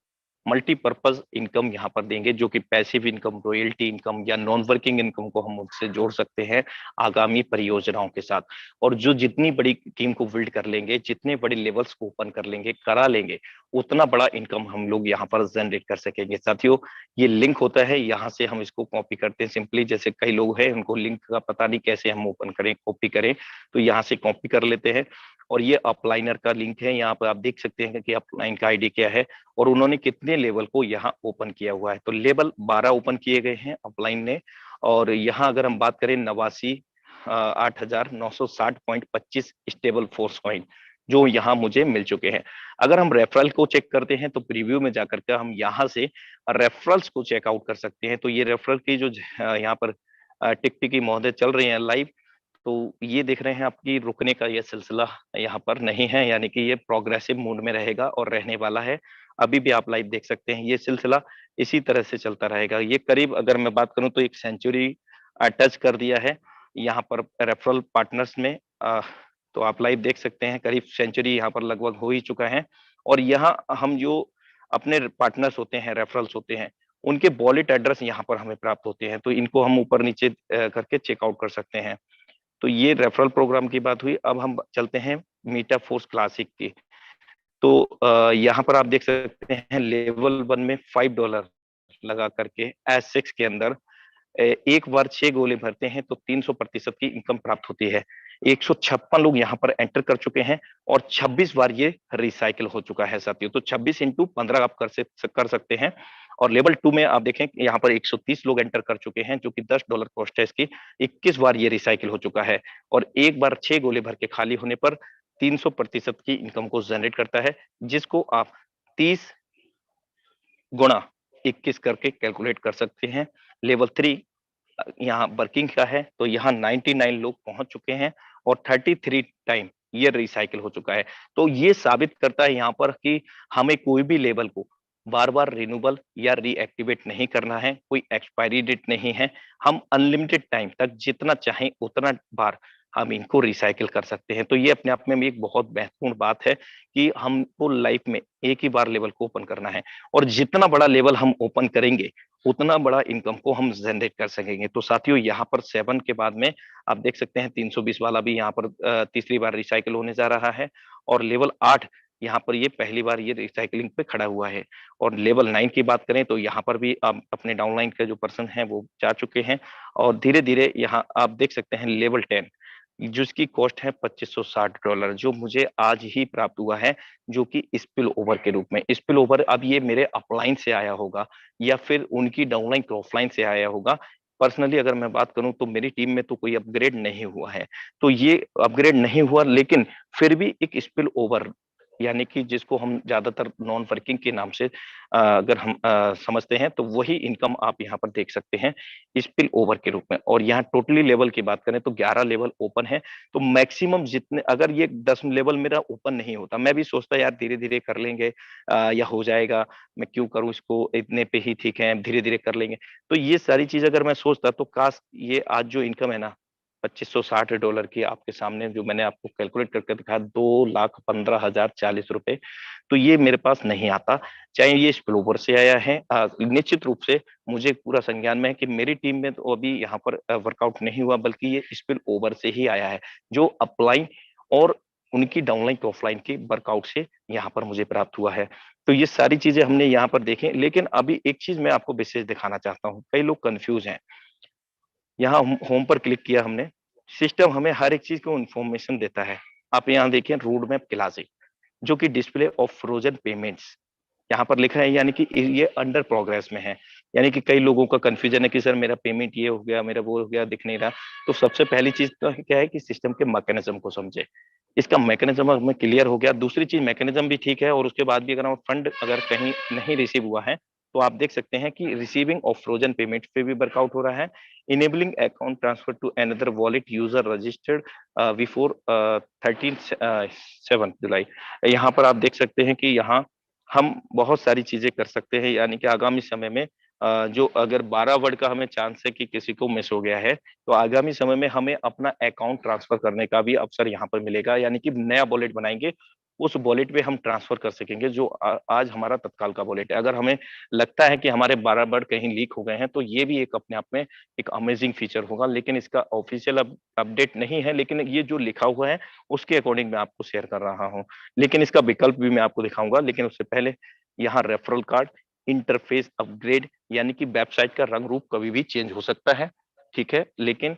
Speaker 6: मल्टीपर्पज इनकम यहाँ पर देंगे, जो कि पैसिव इनकम, रॉयल्टी इनकम या नॉन वर्किंग इनकम को हम उससे जोड़ सकते हैं आगामी परियोजनाओं के साथ। और जो जितनी बड़ी टीम को बिल्ड कर लेंगे, जितने बड़े लेवल्स को ओपन कर लेंगे, करा लेंगे, उतना बड़ा इनकम हम लोग यहाँ पर जनरेट कर सकेंगे। साथियों, ये लिंक होता है, यहाँ से हम इसको कॉपी करते हैं सिंपली। जैसे कई लोग हैं उनको लिंक का पता नहीं कैसे हम ओपन करें, कॉपी करें, तो यहाँ से कॉपी कर लेते हैं। और ये अपलाइनर का लिंक है, यहाँ पर आप देख सकते हैं कि अपलाइन का आईडी क्या है और उन्होंने कितने लेवल को यहाँ ओपन किया हुआ है। तो लेवल 12 ओपन किए गए हैं अपलाइन ने। और यहाँ अगर हम बात करें 89,960.25 स्टेबल फोर्स कॉइन जो यहाँ मुझे मिल चुके हैं। अगर हम रेफरल को चेक करते हैं तो प्रीव्यू में जाकर के हम यहाँ से रेफरल्स को चेकआउट कर सकते हैं। तो ये रेफरल की जो यहाँ पर टिकटिकी महोदय चल रही हैं लाइव, तो ये देख रहे हैं आपकी रुकने का ये सिलसिला यहाँ पर नहीं है, यानी कि ये प्रोग्रेसिव मोड में रहेगा और रहने वाला है। अभी भी आप लाइव देख सकते हैं, ये सिलसिला इसी तरह से चलता रहेगा। ये करीब अगर मैं बात करूं तो एक सेंचुरी टच कर दिया है यहाँ पर रेफरल पार्टनर्स में। तो आप लाइव देख सकते हैं करीब सेंचुरी यहाँ पर लगभग हो ही चुका है। और यहाँ हम जो अपने पार्टनर्स होते हैं, रेफरल्स होते हैं, उनके वॉलेट एड्रेस यहाँ पर हमें प्राप्त होते हैं, तो इनको हम ऊपर नीचे करके चेकआउट कर सकते हैं। तो ये रेफरल प्रोग्राम की बात हुई। अब हम चलते हैं मीटा फोर्स क्लासिक की। तो यहाँ पर आप देख सकते हैं लेवल 1 में $5 लगा करके S6 के अंदर एक बार 6 गोले भरते हैं तो 300% की इनकम प्राप्त होती है। 156 लोग यहाँ पर एंटर कर चुके हैं और 26 बार ये रिसाइकिल हो चुका है साथियों। तो 26 इंटू 15 आप कर सकते हैं। और लेवल 2 में आप देखें यहाँ पर 130 लोग एंटर कर चुके हैं, जो कि $10 कॉस्ट है इसकी। 21 बार ये रिसाइकिल हो चुका है और एक बार 6 गोले भर के खाली होने पर 300% की इनकम को जनरेट करता है, जिसको आप 30 गुणा 21 करके कैलकुलेट कर सकते हैं। लेवल 3 यहाँ वर्किंग का है, तो यहाँ 99 लोग पहुंच चुके हैं और 33 टाइम ये रिसाइकिल हो चुका है। तो ये साबित करता है यहाँ पर कि हमें कोई भी लेवल को बार बार रिन्यूबल या रीएक्टिवेट नहीं करना है, कोई एक्सपायरी डेट नहीं है। हम अनलिमिटेड टाइम तक जितना चाहें उतना बार हम इनको रिसाइकिल कर सकते हैं। तो ये अपने आप में एक बहुत महत्वपूर्ण बात है कि हमको लाइफ में एक ही बार लेवल को ओपन करना है, और जितना बड़ा लेवल हम ओपन करेंगे उतना बड़ा इनकम को हम जनरेट कर सकेंगे। तो साथियों यहाँ पर 7 के बाद में आप देख सकते हैं 320 वाला भी यहाँ पर तीसरी बार रिसाइकिल होने जा रहा है, और लेवल 8 यहाँ पर ये पहली बार ये रिसाइकलिंग पे खड़ा हुआ है। और लेवल 9 की बात करें तो यहाँ पर भी आप अपने डाउनलाइन के जो पर्सन हैं वो जा चुके हैं, और धीरे धीरे यहाँ आप देख सकते हैं लेवल 10 जिसकी कॉस्ट है $2560, जो मुझे आज ही प्राप्त हुआ है, जो कि स्पिल ओवर के रूप में। स्पिल ओवर अब ये मेरे अपलाइन से आया होगा या फिर उनकी डाउनलाइन क्रॉफलाइन से आया होगा। पर्सनली अगर मैं बात करूं तो मेरी टीम में तो कोई अपग्रेड नहीं हुआ है, तो ये अपग्रेड नहीं हुआ, लेकिन फिर भी एक स्पिल ओवर यानी कि जिसको हम ज्यादातर नॉन वर्किंग के नाम से अगर हम समझते हैं, तो वही इनकम आप यहाँ पर देख सकते हैं स्पिल ओवर के रूप में। और यहाँ टोटली लेवल की बात करें तो 11 लेवल ओपन है। तो मैक्सिमम जितने, अगर ये 10 लेवल मेरा ओपन नहीं होता, मैं भी सोचता यार धीरे धीरे कर लेंगे या हो जाएगा, मैं क्यों करूं इसको, इतने पे ही ठीक है, धीरे धीरे कर लेंगे। तो ये सारी चीज अगर मैं सोचता तो काश ये आज जो इनकम है ना $2560 की आपके सामने जो मैंने आपको कैलकुलेट करके दिखाया, 2,15,040 रुपए, तो ये मेरे पास नहीं आता। चाहे ये स्पिलओवर से आया है, निश्चित रूप से मुझे पूरा संज्ञान में है कि मेरी टीम में तो अभी यहाँ पर वर्कआउट नहीं हुआ, बल्कि ये स्पिल ओवर से ही आया है, जो अपलाइन और उनकी डाउनलाइन ऑफलाइन की वर्कआउट से यहाँ पर मुझे प्राप्त हुआ है। तो ये सारी चीजें हमने यहाँ पर देखें, लेकिन अभी एक चीज मैं आपको विशेष दिखाना चाहता हूँ। कई लोग कंफ्यूज हैं। यहाँ होम पर क्लिक किया हमने, सिस्टम हमें हर एक चीज को इन्फॉर्मेशन देता है। आप यहाँ देखें रोड मैप क्लासिक, जो कि डिस्प्ले ऑफ फ्रोजन पेमेंट्स यहाँ पर लिखा है, यानी कि ये अंडर प्रोग्रेस में है। यानी कि कई लोगों का कंफ्यूजन है कि सर मेरा पेमेंट ये हो गया, मेरा वो हो गया, दिख नहीं रहा। तो सबसे पहली चीज तो क्या है कि सिस्टम के मैकेनिज्म को समझे। इसका मैकेनिज्म हमें क्लियर हो गया। दूसरी चीज, मैकेनिज्म भी ठीक है, और उसके बाद भी अगर हम फंड अगर कहीं नहीं रिसीव हुआ है, तो आप देख सकते हैं कि रिसीविंग ऑफ फ्रोजन पेमेंट पे भी वर्कआउट हो रहा है। Enabling account transfer to another wallet user registered before 13/7 July. यहाँ पर आप देख सकते हैं कि यहाँ हम बहुत सारी चीजें कर सकते हैं, यानी कि आगामी समय में जो अगर 12 वर्ड का हमें चांस है कि किसी को मिस हो गया है, तो आगामी समय में हमें अपना अकाउंट ट्रांसफर करने का भी अवसर यहाँ पर मिलेगा। यानी कि नया वॉलेट बनाएंगे, उस वॉलेट पे हम ट्रांसफर कर सकेंगे, जो आज हमारा तत्काल का वॉलेट है। अगर हमें लगता है कि हमारे 12 वर्ड कहीं लीक हो गए हैं, तो ये भी एक अपने आप में एक अमेजिंग फीचर होगा। लेकिन इसका ऑफिशियल अपडेट नहीं है, लेकिन ये जो लिखा हुआ है उसके अकॉर्डिंग मैं आपको शेयर कर रहा हूँ। लेकिन इसका विकल्प भी मैं आपको दिखाऊंगा, लेकिन उससे पहले यहाँ रेफरल कार्ड इंटरफेस अपग्रेड, यानी कि वेबसाइट का रंग रूप कभी भी चेंज हो सकता है, ठीक है, लेकिन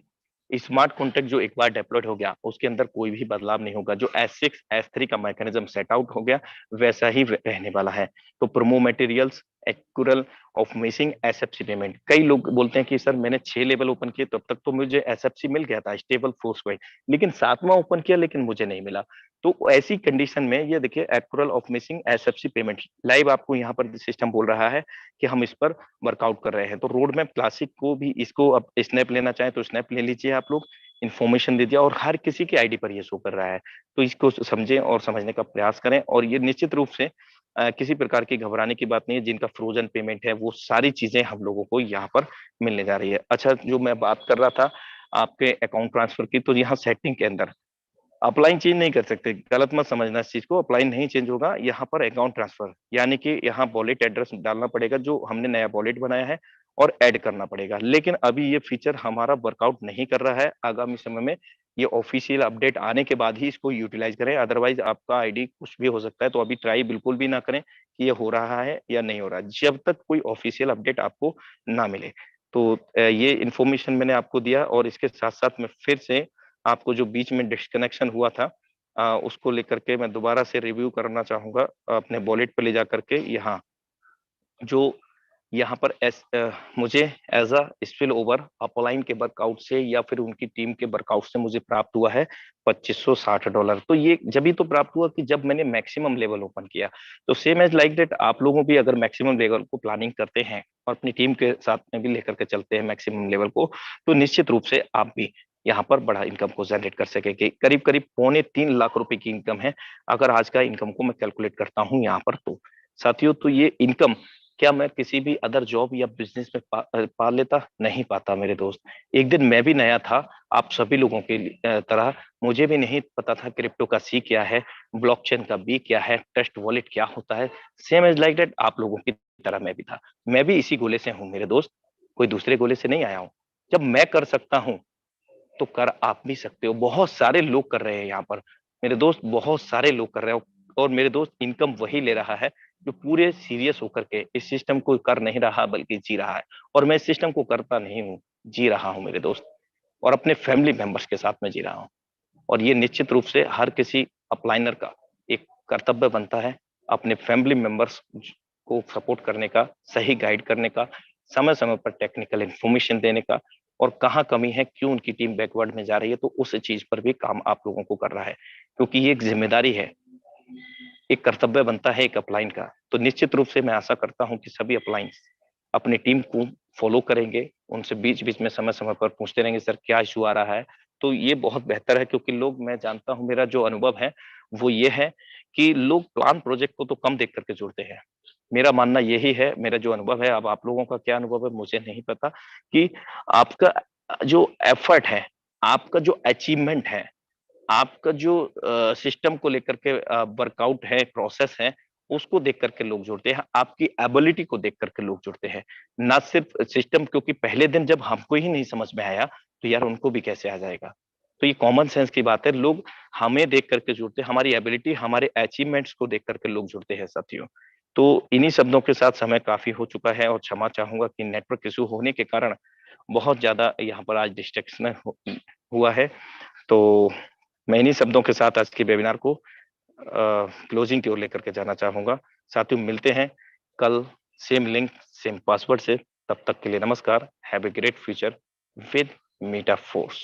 Speaker 6: स्मार्ट कॉन्टैक्ट जो एक बार डेप्लॉयड हो गया, उसके अंदर कोई भी बदलाव नहीं होगा। जो S6 S3 का मैकेनिज्म सेट आउट हो गया, वैसा ही रहने वाला है। तो promo materials accrual of missing SFC payment. कई लोग बोलते हैं कि सर मैंने 6 लेवल ओपन किए, तब तक तो मुझे SFC मिल गया था, स्टेबल फोर्स कोई, लेकिन 7वां ओपन किया लेकिन मुझे नहीं मिला। तो ऐसी कंडीशन में ये देखिए accrual of missing SFC payment live आपको यहाँ पर सिस्टम बोल रहा है कि हम इस पर वर्कआउट कर रहे हैं। तो रोड मैप क्लासिक को भी, इसको अब स्नैप लेना चाहें तो स्नैप ले लीजिए आप लोग, इन्फॉर्मेशन दे दिया, और हर किसी की आईडी पर ये शो कर रहा है। तो इसको समझें और समझने का प्रयास करें, और ये निश्चित रूप से किसी प्रकार की घबराने की बात नहीं है। जिनका फ्रोजन पेमेंट है वो सारी चीजें हम लोगों को यहाँ पर मिलने जा रही है। अच्छा, जो मैं बात कर रहा था आपके अकाउंट ट्रांसफर की, तो यहाँ सेटिंग के अंदर अपलाइन चेंज नहीं कर सकते, गलत मत समझना इस चीज को। अपलाइन नहीं चेंज होगा, यहाँ पर अकाउंट ट्रांसफर, यानी कि यहाँ वॉलेट एड्रेस डालना पड़ेगा जो हमने नया वॉलेट बनाया है, और ऐड करना पड़ेगा। लेकिन अभी ये फीचर हमारा वर्कआउट नहीं कर रहा है। आगामी समय में ये ऑफिशियल अपडेट आने के बाद ही इसको यूटिलाइज करें, अदरवाइज आपका आईडी कुछ भी हो सकता है। तो अभी ट्राई बिल्कुल भी ना करें कि ये हो रहा है या नहीं हो रहा, जब तक कोई ऑफिशियल अपडेट आपको ना मिले। तो ये इन्फॉर्मेशन मैंने आपको दिया, और इसके साथ साथ मैं फिर से आपको जो बीच में डिस्कनेक्शन हुआ था उसको लेकर के मैं दोबारा से रिव्यू करना चाहूंगा अपने वॉलेट पे ले जा करके। यहाँ जो यहाँ पर मुझे as a spill over upline के वर्कआउट से या फिर उनकी टीम के वर्कआउट से मुझे प्राप्त हुआ है $2560। तो ये जब ही तो प्राप्त हुआ कि जब मैंने मैक्सिमम लेवल ओपन किया। तो सेम एज लाइक दैट आप लोगों भी अगर मैक्सिमम लेवल को प्लानिंग करते हैं और अपनी टीम के साथ में भी लेकर के चलते हैं मैक्सिमम लेवल को, तो निश्चित रूप से आप भी यहाँ पर बड़ा इनकम को जनरेट कर सकेंगे। करीब करीब 2.25 लाख रुपए की इनकम है, अगर आज का इनकम को मैं कैलकुलेट करता हूँ यहाँ पर। तो साथियों, तो ये इनकम क्या मैं किसी भी अदर जॉब या बिजनेस में पा लेता? नहीं पाता मेरे दोस्त। एक दिन मैं भी नया था, आप सभी लोगों के तरह मुझे भी नहीं पता था क्रिप्टो का सी क्या है, ब्लॉकचेन का बी क्या है, ट्रस्ट वॉलेट क्या होता है। सेम एज लाइक दैट आप लोगों की तरह मैं भी था। मैं भी इसी गोले से हूँ मेरे दोस्त, कोई दूसरे गोले से नहीं आया हूँ। जब मैं कर सकता हूँ तो कर आप भी सकते हो। बहुत सारे लोग कर रहे हैं यहाँ पर मेरे दोस्त, बहुत सारे लोग कर रहे हो। और मेरे दोस्त इनकम वही ले रहा है जो पूरे सीरियस होकर के इस सिस्टम को कर नहीं रहा बल्कि जी रहा है। और मैं इस सिस्टम को करता नहीं हूँ, जी रहा हूँ मेरे दोस्त, और अपने फैमिली मेंबर्स के साथ में जी रहा हूँ। और ये निश्चित रूप से हर किसी अपलाइनर का एक कर्तव्य बनता है अपने फैमिली मेंबर्स को सपोर्ट करने का, सही गाइड करने का, समय समय पर टेक्निकल इंफॉर्मेशन देने का, और कहाँ कमी है, क्यों उनकी टीम बैकवर्ड में जा रही है, तो उस चीज पर भी काम आप लोगों को कर रहा है, क्योंकि ये एक जिम्मेदारी है, एक कर्तव्य बनता है एक अपलाइन का। तो निश्चित रूप से मैं आशा करता हूं कि सभी अपलाइंस अपनी टीम को फॉलो करेंगे, उनसे बीच बीच में समय समय पर पूछते रहेंगे सर क्या इशू आ रहा है। तो ये बहुत बेहतर है, क्योंकि लोग, मैं जानता हूं, मेरा जो अनुभव है वो ये है कि लोग प्लान प्रोजेक्ट को तो कम देख करके जुड़ते हैं। मेरा मानना यही है, मेरा जो अनुभव है, अब आप लोगों का क्या अनुभव है मुझे नहीं पता, कि आपका जो एफर्ट है, आपका जो अचीवमेंट है, आपका जो सिस्टम को लेकर के वर्कआउट है, प्रोसेस है, उसको देख करके लोग जुड़ते हैं, आपकी एबिलिटी को देख करके लोग जुड़ते हैं, ना सिर्फ सिस्टम। क्योंकि पहले दिन जब हमको ही नहीं समझ में आया तो यार उनको भी कैसे आ जाएगा। तो ये कॉमन सेंस की बात है, लोग हमें देख करके जुड़ते हैं, हमारी एबिलिटी, हमारे अचीवमेंट्स को देख करके लोग जुड़ते हैं साथियों। तो इन्हीं शब्दों के साथ समय काफी हो चुका है, और क्षमा चाहूंगा कि नेटवर्क इशू होने के कारण बहुत ज्यादा यहाँ पर आज डिस्ट्रैक्शन हुआ है। तो मैं इन्हीं शब्दों के साथ आज के वेबिनार को क्लोजिंग की ओर लेकर के जाना चाहूंगा। साथियों मिलते हैं कल सेम लिंक सेम पासवर्ड से, तब तक के लिए नमस्कार। Have a great future with meta force.